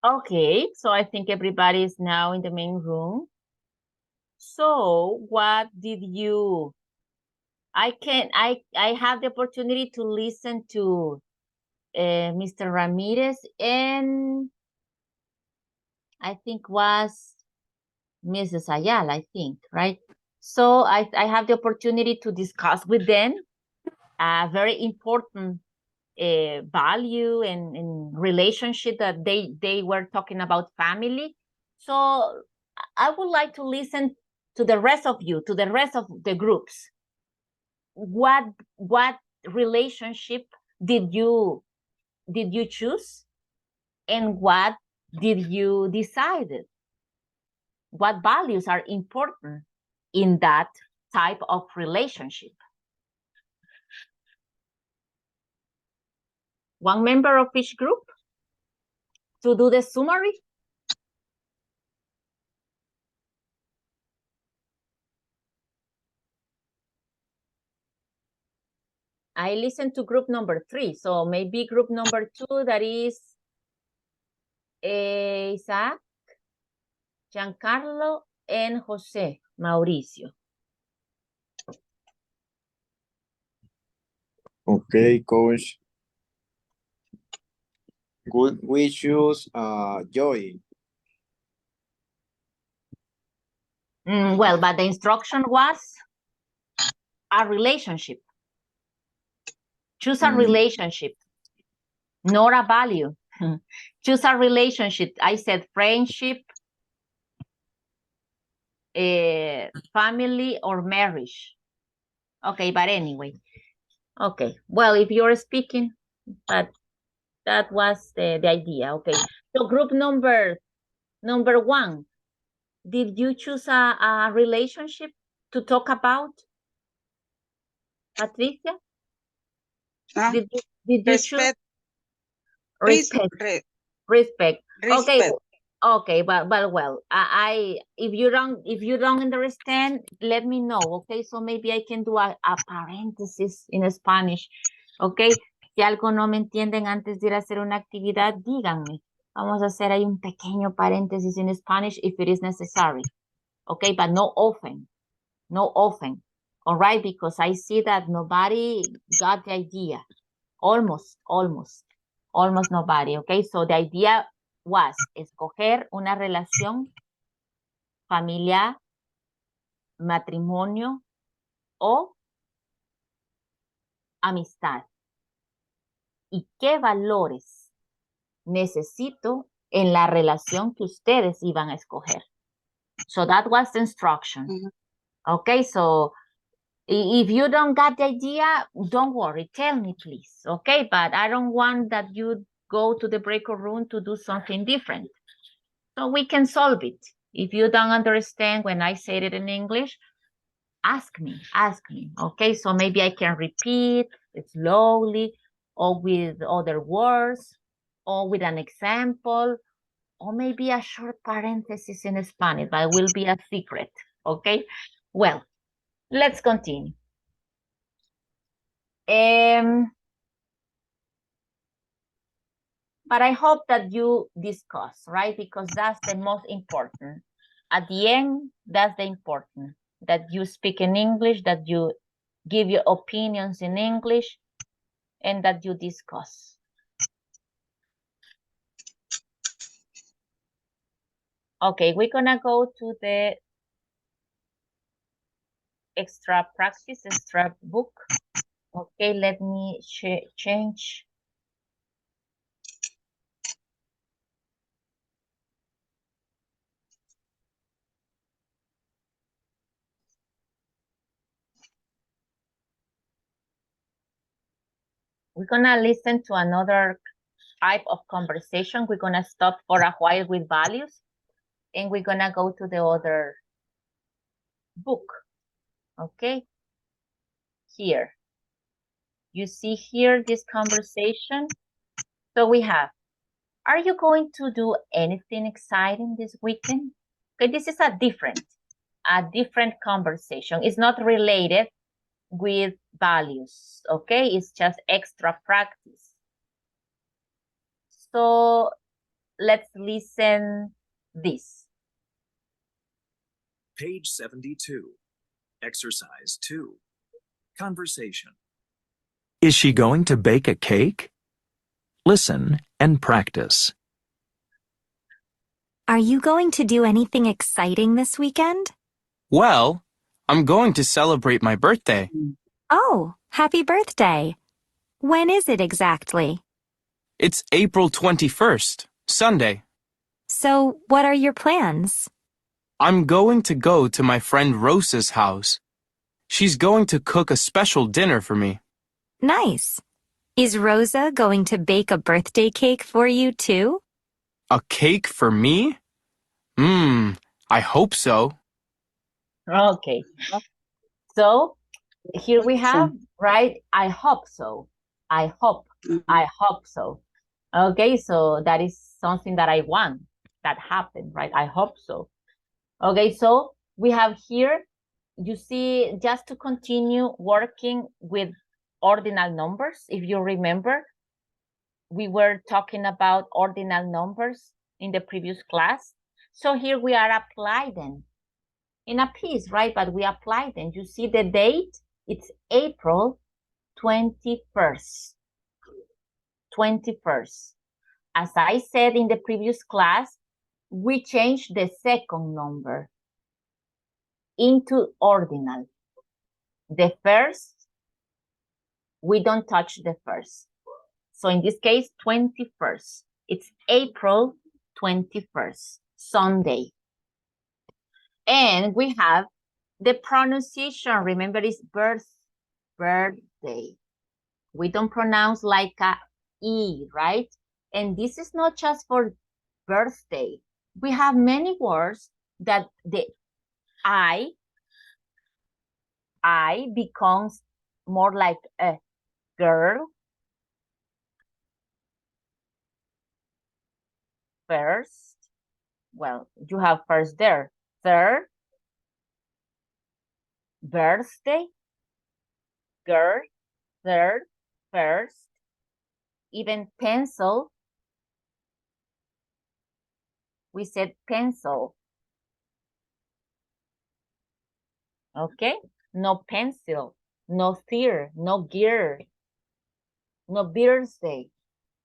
Okay, so I think everybody is now in the main room. So what did you, I had the opportunity to listen to Mr. Ramirez and I think was Mrs. Ayala, I think, right? So I have the opportunity to discuss with them a very important value and relationship that they were talking about family. So I would like to listen to the rest of you, to the rest of the groups. What relationship did you choose, and what did you decide? What values are important in that type of relationship? One member of each group to do the summary. I listened to group number 3, so maybe group number 2, that is Isaac, Giancarlo, and Jose Mauricio. Okay, coach. We choose Joy. Well, but the instruction was a relationship. Choose a relationship, not a value. Choose a relationship. I said friendship, family, or marriage. Okay, but anyway. Okay, well, if you're speaking, but that was the idea. Okay, so group number 1, did you choose a relationship to talk about, Patricia? Did you choose respect? Okay, well, I if you don't understand, let me know. Okay, so maybe I can do a paréntesis in Spanish. Okay, si algo no me entienden antes de ir a hacer una actividad, díganme. Vamos a hacer ahí un pequeño paréntesis in Spanish if it is necessary. Okay, but no often. All right, because I see that nobody got the idea. Almost nobody. Okay, so the idea was escoger una relación familiar, matrimonio o amistad. ¿Y qué valores necesito en la relación que ustedes iban a escoger? So that was the instruction. Okay, so if you don't get the idea, don't worry, tell me please, okay? But I don't want that you go to the breakout room to do something different. So we can solve it. If you don't understand when I say it in English, ask me, okay? So maybe I can repeat it slowly or with other words or with an example or maybe a short parenthesis in Spanish, but it will be a secret, okay? Well, let's continue. But I hope that you discuss, right? Because that's the most important. At the end, that's the important, that you speak in English, that you give your opinions in English, and that you discuss. Okay, we're gonna go to the extra practice, extra book. Okay, let me change. We're gonna listen to another type of conversation. We're gonna stop for a while with values, and we're gonna go to the other book. Okay, here. You see here this conversation. So we have, are you going to do anything exciting this weekend? Okay, this is a different conversation. It's not related with values, okay? It's just extra practice. So let's listen this. Page 72. Exercise 2. Conversation. Is she going to bake a cake? Listen and practice. Are you going to do anything exciting this weekend? Well, I'm going to celebrate my birthday. Oh, happy birthday. When is it exactly? It's April 21st, Sunday. So, what are your plans? I'm going to go to my friend Rosa's house. She's going to cook a special dinner for me. Nice. Is Rosa going to bake a birthday cake for you too? A cake for me? I hope so. Okay. So here we have, right? I hope so. I hope so. Okay, so that is something that I want that happened, right? I hope so. Okay, so we have here, you see, just to continue working with ordinal numbers, if you remember, we were talking about ordinal numbers in the previous class. So here we are applying them in a piece, right? But we apply them. You see the date, it's April 21st. 21st. As I said in the previous class, we changed the second number into ordinal. The first, we don't touch the first. So in this case, 21st. It's April 21st, Sunday. And we have the pronunciation. Remember, it's birthday. We don't pronounce like a E, right? And this is not just for birthday. We have many words that the I becomes more like a girl, first. Well, you have first there. Third, birthday, girl, third, first. Even pencil, we said pencil. Okay, no pencil, no fear, no gear, no birthday.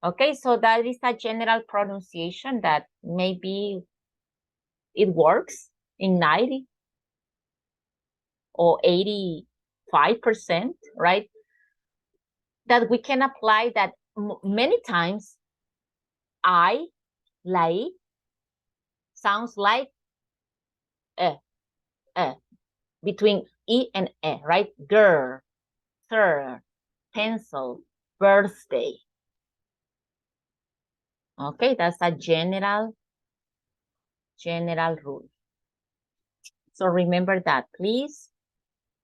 Okay, so that is a general pronunciation that maybe it works in 90 or 85%, right? That we can apply that many times. I, like, sounds like between E and E, right? Girl, third, pencil, birthday. Okay, that's a general rule. So remember that, please.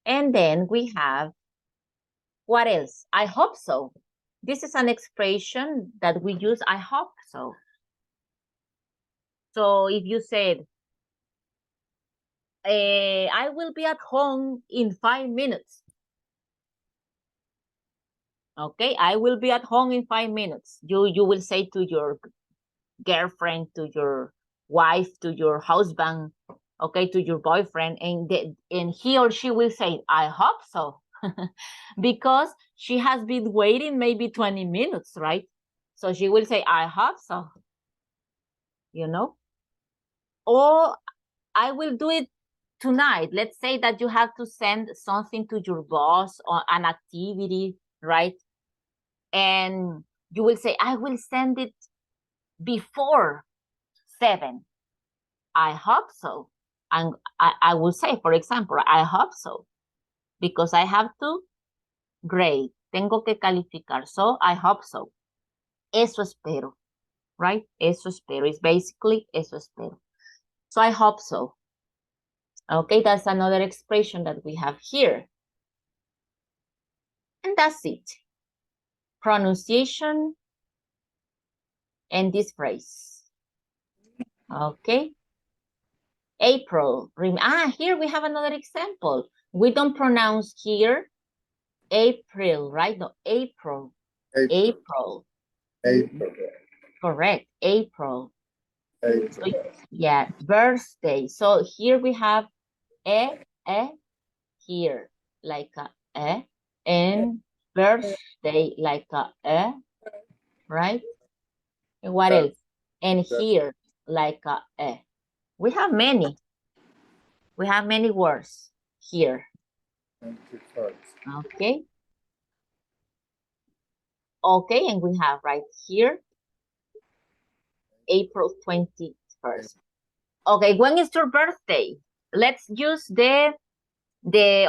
And then we have, what else? I hope so. This is an expression that we use, I hope so. So if you said, I will be at home in 5 minutes. Okay, I will be at home in 5 minutes. You will say to your girlfriend, to your wife, to your husband, okay, to your boyfriend, and he or she will say, I hope so. Because she has been waiting maybe 20 minutes, right? So she will say, I hope so. You know? Or I will do it tonight. Let's say that you have to send something to your boss or an activity, right? And you will say, I will send it before 7. I hope so. And I will say, for example, I hope so. Because I have to grade. Tengo que calificar. So I hope so. Eso espero. Right? Eso espero. It's basically eso espero. So I hope so. Okay, that's another expression that we have here. And that's it. Pronunciation and this phrase. Okay. April. Here we have another example. We don't pronounce here April, right? No, April. April. April. Correct. April. So, yeah, birthday. So here we have here, like a, and birthday, like a, right? And what else? And here, like a. We have many. We have many words here. Okay. Okay, and we have right here, April 21st. Okay, when is your birthday? Let's use the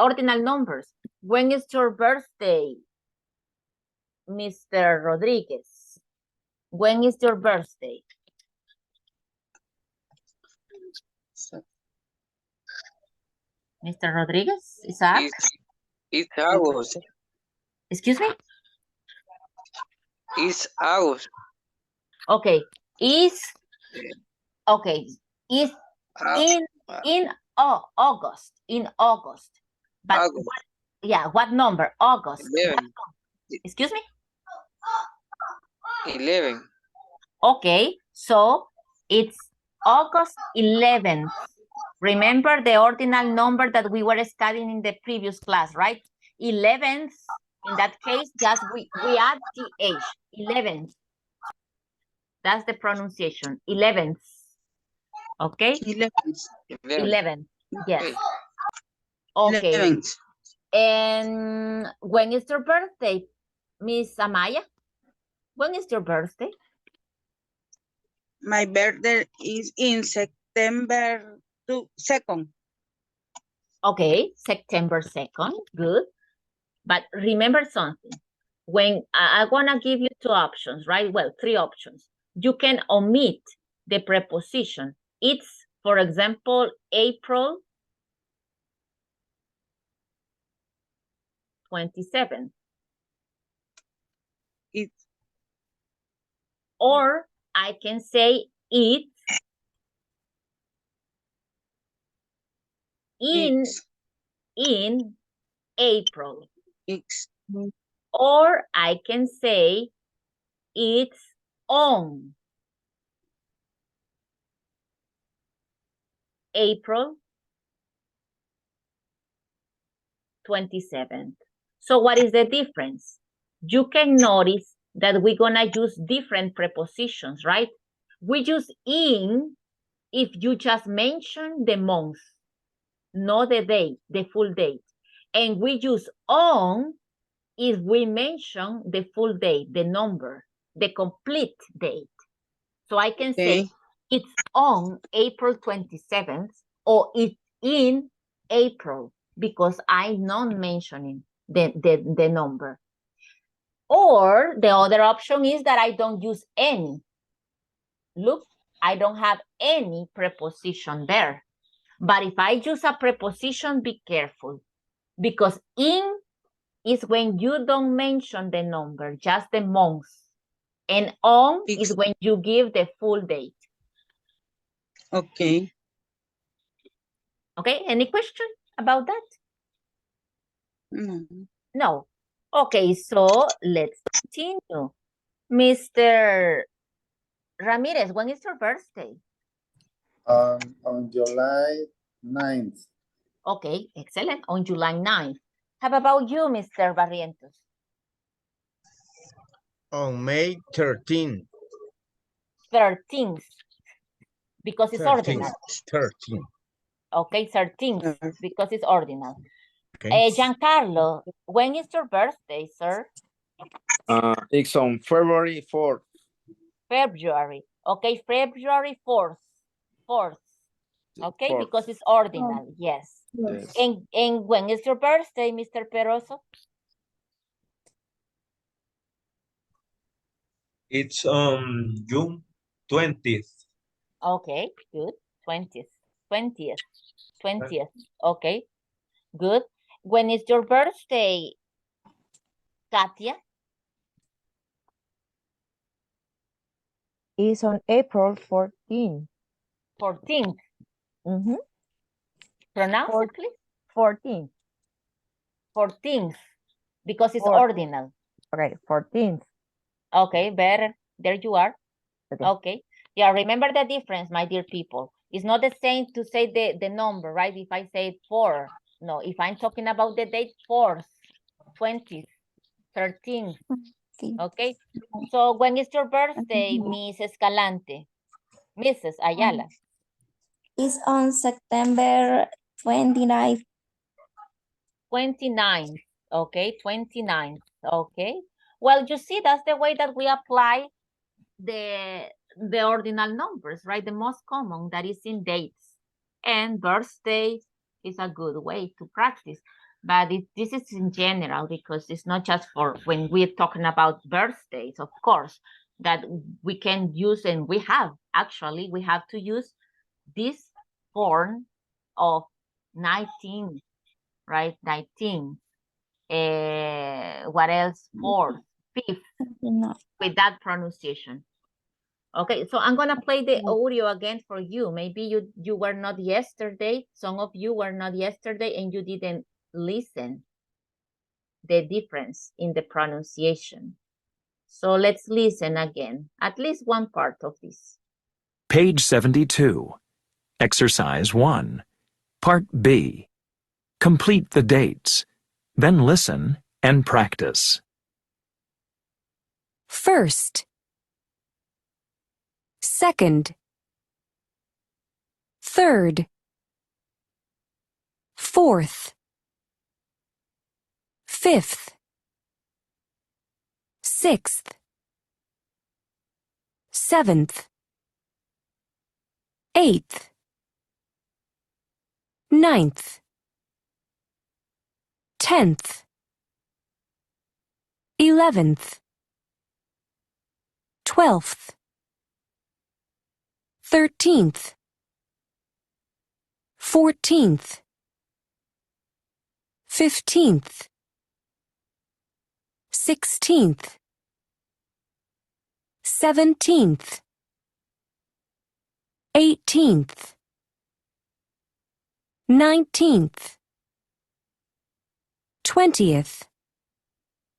ordinal numbers. When is your birthday, Mr. Rodriguez? When is your birthday? Mr. Rodriguez, Isaac? It's August. Excuse me? It's August. Okay, is in August, but August. what number? August. 11. Excuse me? 11. Okay, so it's August 11th. Remember the ordinal number that we were studying in the previous class, right? 11th, in that case, just we add the th, 11th. That's the pronunciation, 11th. Okay? 11th, yes. Okay. 11th. And when is your birthday, Miss Amaya? When is your birthday? My birthday is in September 2nd. Okay, September 2nd, good. But remember something. When I want to give you two options, right? Well, three options. You can omit the preposition. It's, for example, April 27th. Or I can say it's in April. Or I can say it's on April 27th. So what is the difference? You can notice that we're gonna use different prepositions, right? We use in if you just mention the month, not the date, the full date. And we use on if we mention the full date, the number, the complete date. So I can say it's on April 27th or it's in April because I'm not mentioning the number. Or the other option is that I don't use any. Look, I don't have any preposition there. But if I use a preposition, be careful. Because in is when you don't mention the number, just the month. And on is when you give the full date. Okay. Okay, any question about that? No. No. Okay, so let's continue. Mr. Ramirez, when is your birthday? On July 9th. Okay, excellent. On July 9th. How about you, Mr. Barrientos? On May 13th. 13th. Because it's 13th. ordinal. 13th. Okay, 13th, because it's ordinal. Okay. Giancarlo, when is your birthday, sir? It's on February 4th. February. Okay, February 4th. 4th. Okay, 4th. because it's ordinal, yes. Yes. And when is your birthday, Mr. Peroso? It's June 20th. Okay, good. 20th. 20th. 20th. Okay, good. When is your birthday, Katia? It's on April 14th. 14th. Mm-hmm. Pronounce it, please. 14th. 14th, because it's 14th. ordinal. Okay, 14th. Okay, better. There you are. Okay. Okay. Yeah, remember the difference, my dear people. It's not the same to say the number, right? If I say 4, no, if I'm talking about the date 4th, 20th, 13th, okay? So when is your birthday, Miss Escalante? Mrs. Ayala? It's on September 29th. 29th, okay, 29th, okay. Well, you see, that's the way that we apply the ordinal numbers, right? The most common, that is in dates. And birthday is a good way to practice. But this is in general, because it's not just for when we're talking about birthdays, of course, that we can use, and we have to use this form of 19, right? 19. What else? 4th, 5th, with that pronunciation. Okay, so I'm gonna play the audio again for you. Maybe you were not yesterday. Some of you were not yesterday and you didn't listen the difference in the pronunciation. So let's listen again, at least one part of this. Page 72. Exercise 1. Part B. Complete the dates. Then listen and practice. First, second, third, fourth, fifth, sixth, seventh, eighth, ninth, 10th, 11th, 12th, 13th, 14th, 15th, 16th, 17th, 18th, 19th, 20th.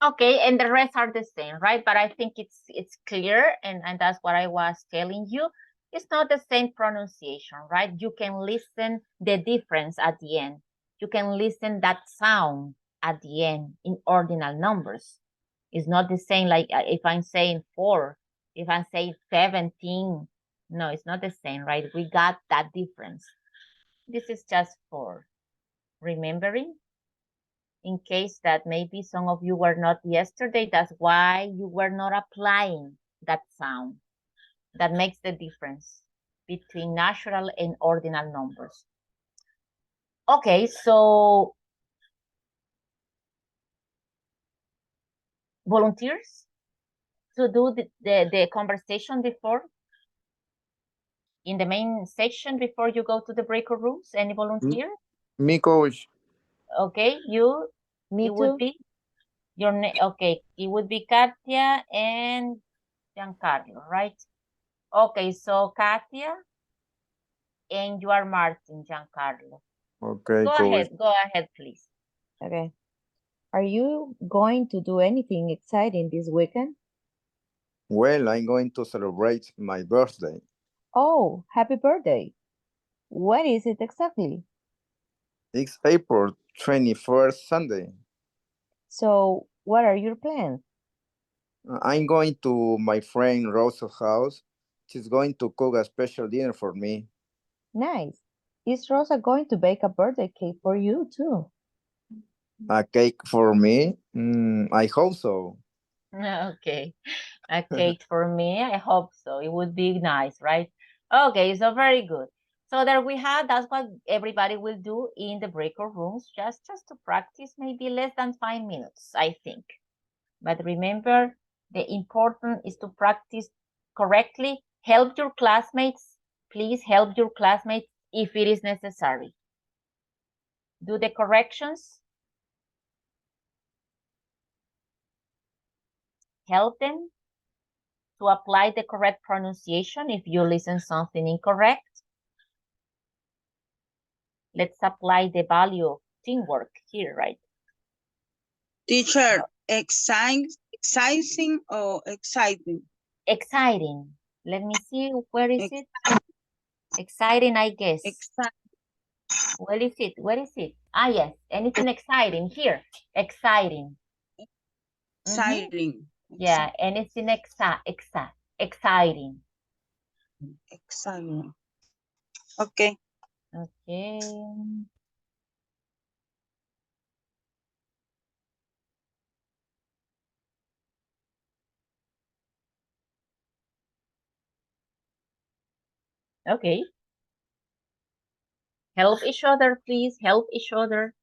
Okay, and the rest are the same, right? But I think it's clear, and that's what I was telling you. It's not the same pronunciation, right? You can listen the difference at the end. You can listen that sound at the end in ordinal numbers. It's not the same like if I'm saying 4, if I'm saying 17. No, it's not the same, right? We got that difference. This is just for remembering, in case that maybe some of you were not yesterday. That's why you were not applying that sound. That makes the difference between natural and ordinal numbers. Okay, so volunteers to do the conversation before, in the main section before you go to the breakout rooms. Any volunteer? Me, coach. Okay, you. Me it too. would be your name. Okay, it would be Katia and Giancarlo, right? Okay, so Katia, and you are Martin, Giancarlo. Okay, Go coach. ahead, please. Okay. Are you going to do anything exciting this weekend? Well, I'm going to celebrate my birthday. Oh, happy birthday. When is it exactly? It's April 21st, Sunday. So, what are your plans? I'm going to my friend Rosa's house. She's going to cook a special dinner for me. Nice. Is Rosa going to bake a birthday cake for you too? A cake for me? I hope so. Okay, a cake for me. I hope so. It would be nice, right? Okay, so very good. So there we have, that's what everybody will do in the breakout rooms, just to practice, maybe less than 5 minutes, I think. But remember, the important is to practice correctly. Help your classmates. Please help your classmates if it is necessary. Do the corrections. Help them to apply the correct pronunciation if you listen something incorrect. Let's apply the value of teamwork here, right? Teacher, exciting or exciting? Exciting. Let me see, where is it? Exciting, I guess. Exciting. Where is it? Where is it? Ah, yes, anything exciting here. Exciting. Exciting. Yeah, anything exciting. Exciting. Okay. Okay. Okay. Help each other, please. Help each other.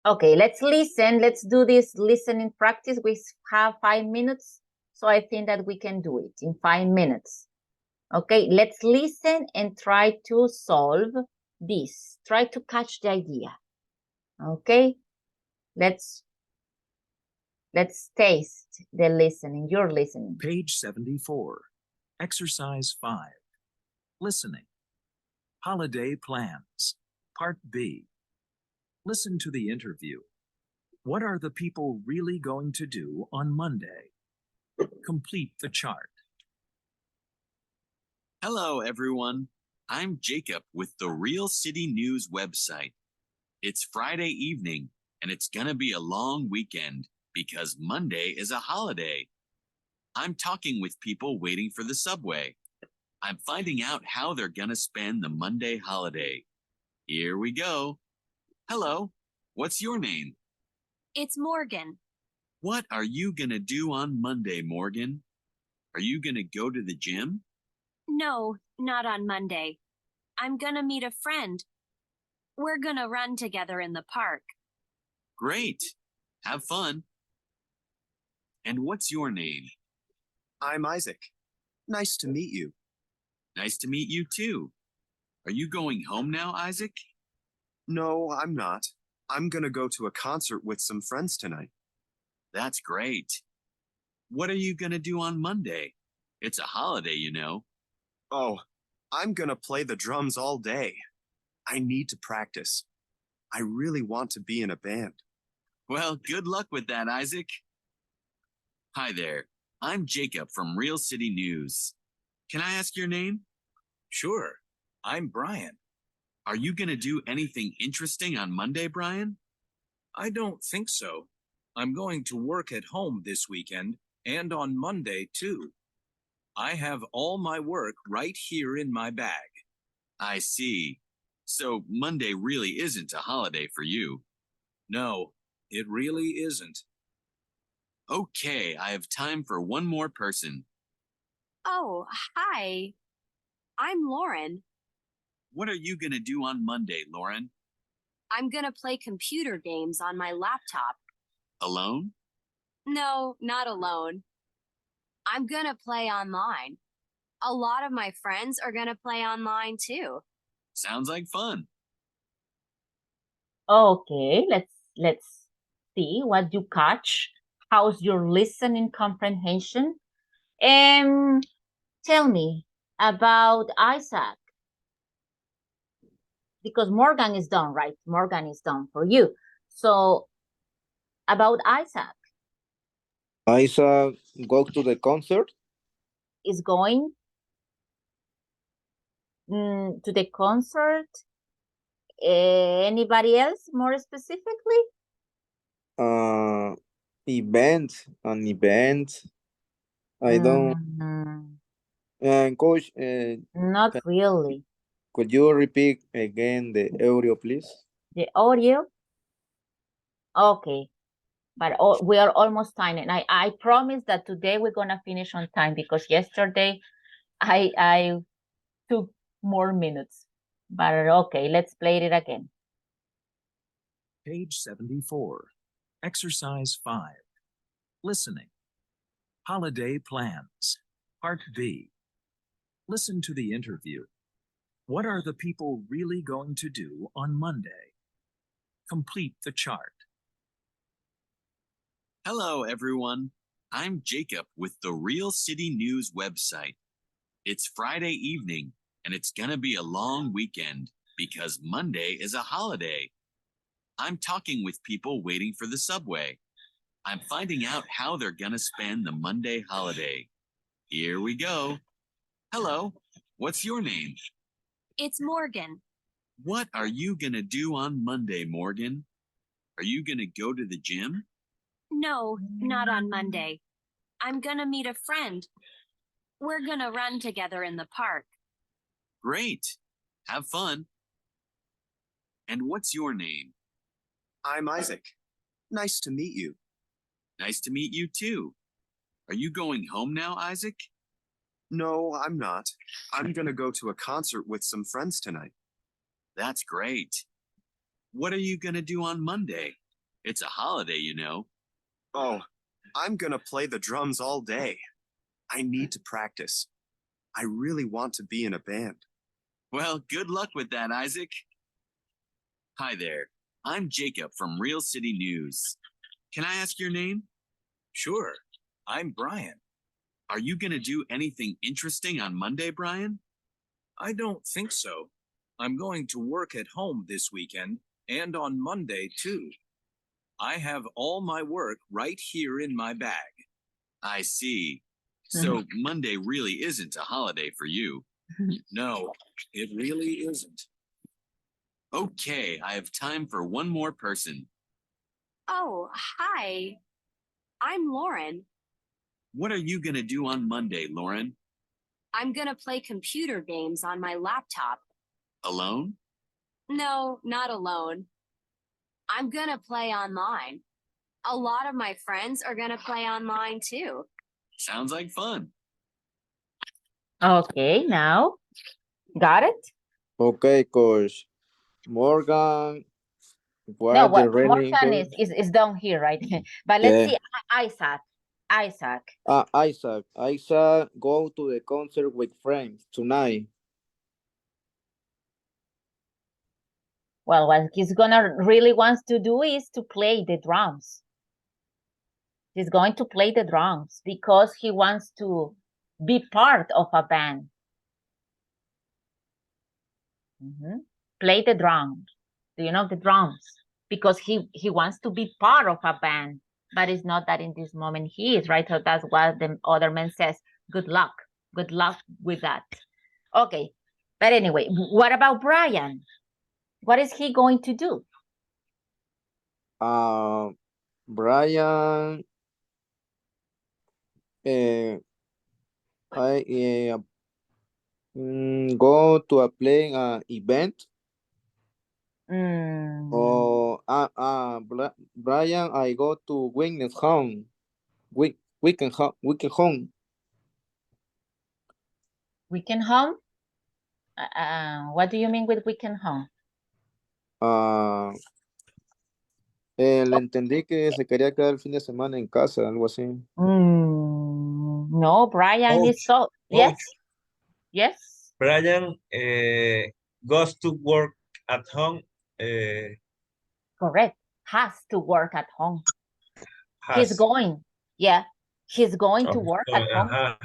Okay, let's listen. Let's do this listening practice. We have 5 minutes, so I think that we can do it in 5 minutes. Okay, let's listen and try to solve this. Try to catch the idea. Okay, let's taste the listening. You're listening. Page 74. Exercise 5. Listening. Holiday plans. Part B. Listen to the interview. What are the people really going to do on Monday? Complete the chart. Hello, everyone. I'm Jacob with the Real City News website. It's Friday evening, and it's gonna be a long weekend because Monday is a holiday. I'm talking with people waiting for the subway. I'm finding out how they're gonna spend the Monday holiday. Here we go. Hello, what's your name? It's Morgan. What are you gonna do on Monday, Morgan? Are you gonna go to the gym? No, not on Monday. I'm gonna meet a friend. We're gonna run together in the park. Great. Have fun. And what's your name? I'm Isaac. Nice to meet you. Nice to meet you too. Are you going home now, Isaac? No, I'm not. I'm gonna go to a concert with some friends tonight. That's great. What are you gonna do on Monday? It's a holiday, you know. Oh, I'm gonna play the drums all day. I need to practice. I really want to be in a band. Well, good luck with that, Isaac. Hi there. I'm Jacob from Real City News. Can I ask your name? Sure. I'm Brian. Are you gonna do anything interesting on Monday, Brian? I don't think so. I'm going to work at home this weekend and on Monday too. I have all my work right here in my bag. I see. So Monday really isn't a holiday for you. No, it really isn't. Okay, I have time for one more person. Oh, hi. I'm Lauren. What are you gonna do on Monday, Lauren? I'm gonna play computer games on my laptop. Alone? No, not alone. I'm gonna play online. A lot of my friends are gonna play online too. Sounds like fun. Okay, let's see what you catch. How's your listening comprehension? Tell me about Isaac. Because Morgan is done, right? Morgan is done for you. So about Isaac. Isaac go to the concert. Is going to the concert. Anybody else more specifically? An event. I don't. Coach, Not really. Could you repeat again the audio, please? The audio? Okay. But we are almost time, and I promise that today we're gonna finish on time because yesterday I took more minutes. But okay, let's play it again. Page 74. Exercise 5. Listening. Holiday plans. Part B. Listen to the interview. What are the people really going to do on Monday? Complete the chart. Hello, everyone. I'm Jacob with the Real City News website. It's Friday evening, and it's gonna be a long weekend because Monday is a holiday. I'm talking with people waiting for the subway. I'm finding out how they're gonna spend the Monday holiday. Here we go. Hello, what's your name? It's Morgan. What are you gonna do on Monday, Morgan? Are you gonna go to the gym? No, not on Monday. I'm gonna meet a friend. We're gonna run together in the park. Great. Have fun. And what's your name? I'm Isaac. Nice to meet you. Nice to meet you too. Are you going home now, Isaac? No, I'm not. I'm gonna go to a concert with some friends tonight. That's great. What are you gonna do on Monday? It's a holiday, you know. Oh, I'm gonna play the drums all day. I need to practice. I really want to be in a band. Well, good luck with that, Isaac. Hi there. I'm Jacob from Real City News. Can I ask your name? Sure. I'm Brian. Are you going to do anything interesting on Monday, Brian? I don't think so. I'm going to work at home this weekend and on Monday too. I have all my work right here in my bag. I see. So Monday really isn't a holiday for you. No, it really isn't. Okay, I have time for one more person. Oh, hi. I'm Lauren. What are you going to do on Monday, Lauren? I'm gonna play computer games on my laptop. Alone? No, not alone. I'm gonna play online. A lot of my friends are gonna play online too. Sounds like fun. Okay, now, got it? Okay, Coach. Morgan, No, what the what remaining? Morgan is done here, right? But let's Yeah. see, Isaac. Isaac, go to the concert with friends tonight. Well, what he's gonna really wants to do is to play the drums. He's going to play the drums because he wants to be part of a band. Play the drums. Do you know the drums? Because he wants to be part of a band, but it's not that in this moment he is, right? So that's what the other man says. Good luck. Good luck with that. Okay. But anyway, what about Brian? What is he going to do? Brian, go to a playing event. Or Brian, I go to weekend home. Weekend home. Weekend home? What do you mean with weekend home? Le entendí que se quería quedar el fin de semana en casa, algo así. No, Brian is so. Yes. Yes. Brian goes to work at home. Correct. Has to work at home. Has. He's going. Yeah. He's going to work at home.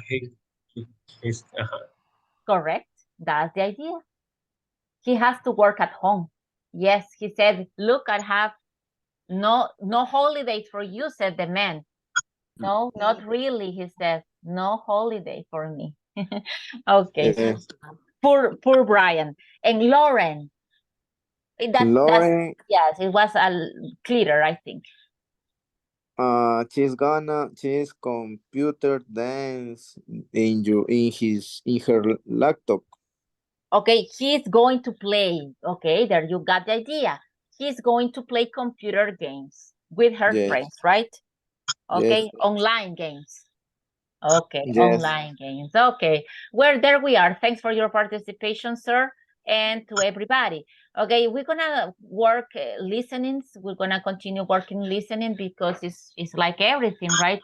Correct. That's the idea. He has to work at home. Yes, he said, look, I have no holidays for you, said the man. No, not really, he said. No holiday for me. Okay. Poor Brian. And Lauren. Lauren. Yes, it was clearer, I think. She's computer dance in her laptop. Okay, he's going to play. Okay, there you got the idea. He's going to play computer games with her friends, right? Okay, online games. Okay, online games. Okay, well, there we are. Thanks for your participation, sir, and to everybody. Okay, we're gonna work listenings. We're gonna continue working listening because it's like everything, right?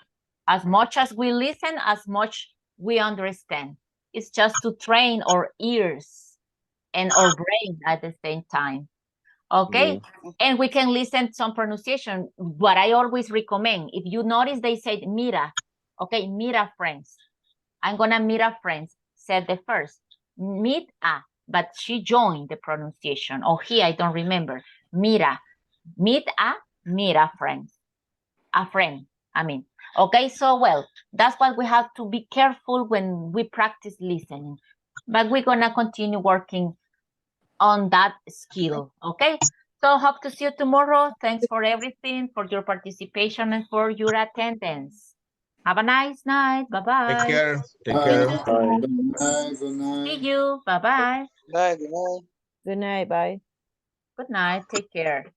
As much as we listen, as much we understand. It's just to train our ears and our brain at the same time. Okay, and we can listen some pronunciation. What I always recommend, if you notice they said mira, okay, mira friends. I'm gonna mira friends, said the first. Meet a, but she joined the pronunciation. Or he, I don't remember. Mira, meet a, mira friends. A friend, I mean. Okay, so well, that's why we have to be careful when we practice listening. But we're gonna continue working on that skill, okay? So hope to see you tomorrow. Thanks for everything, for your participation and for your attendance. Have a nice night. Bye-bye. Take care. Take care. Bye. Good night. Good night. See you. Bye-bye. Bye, good night. Good night. Bye. Good night. Take care.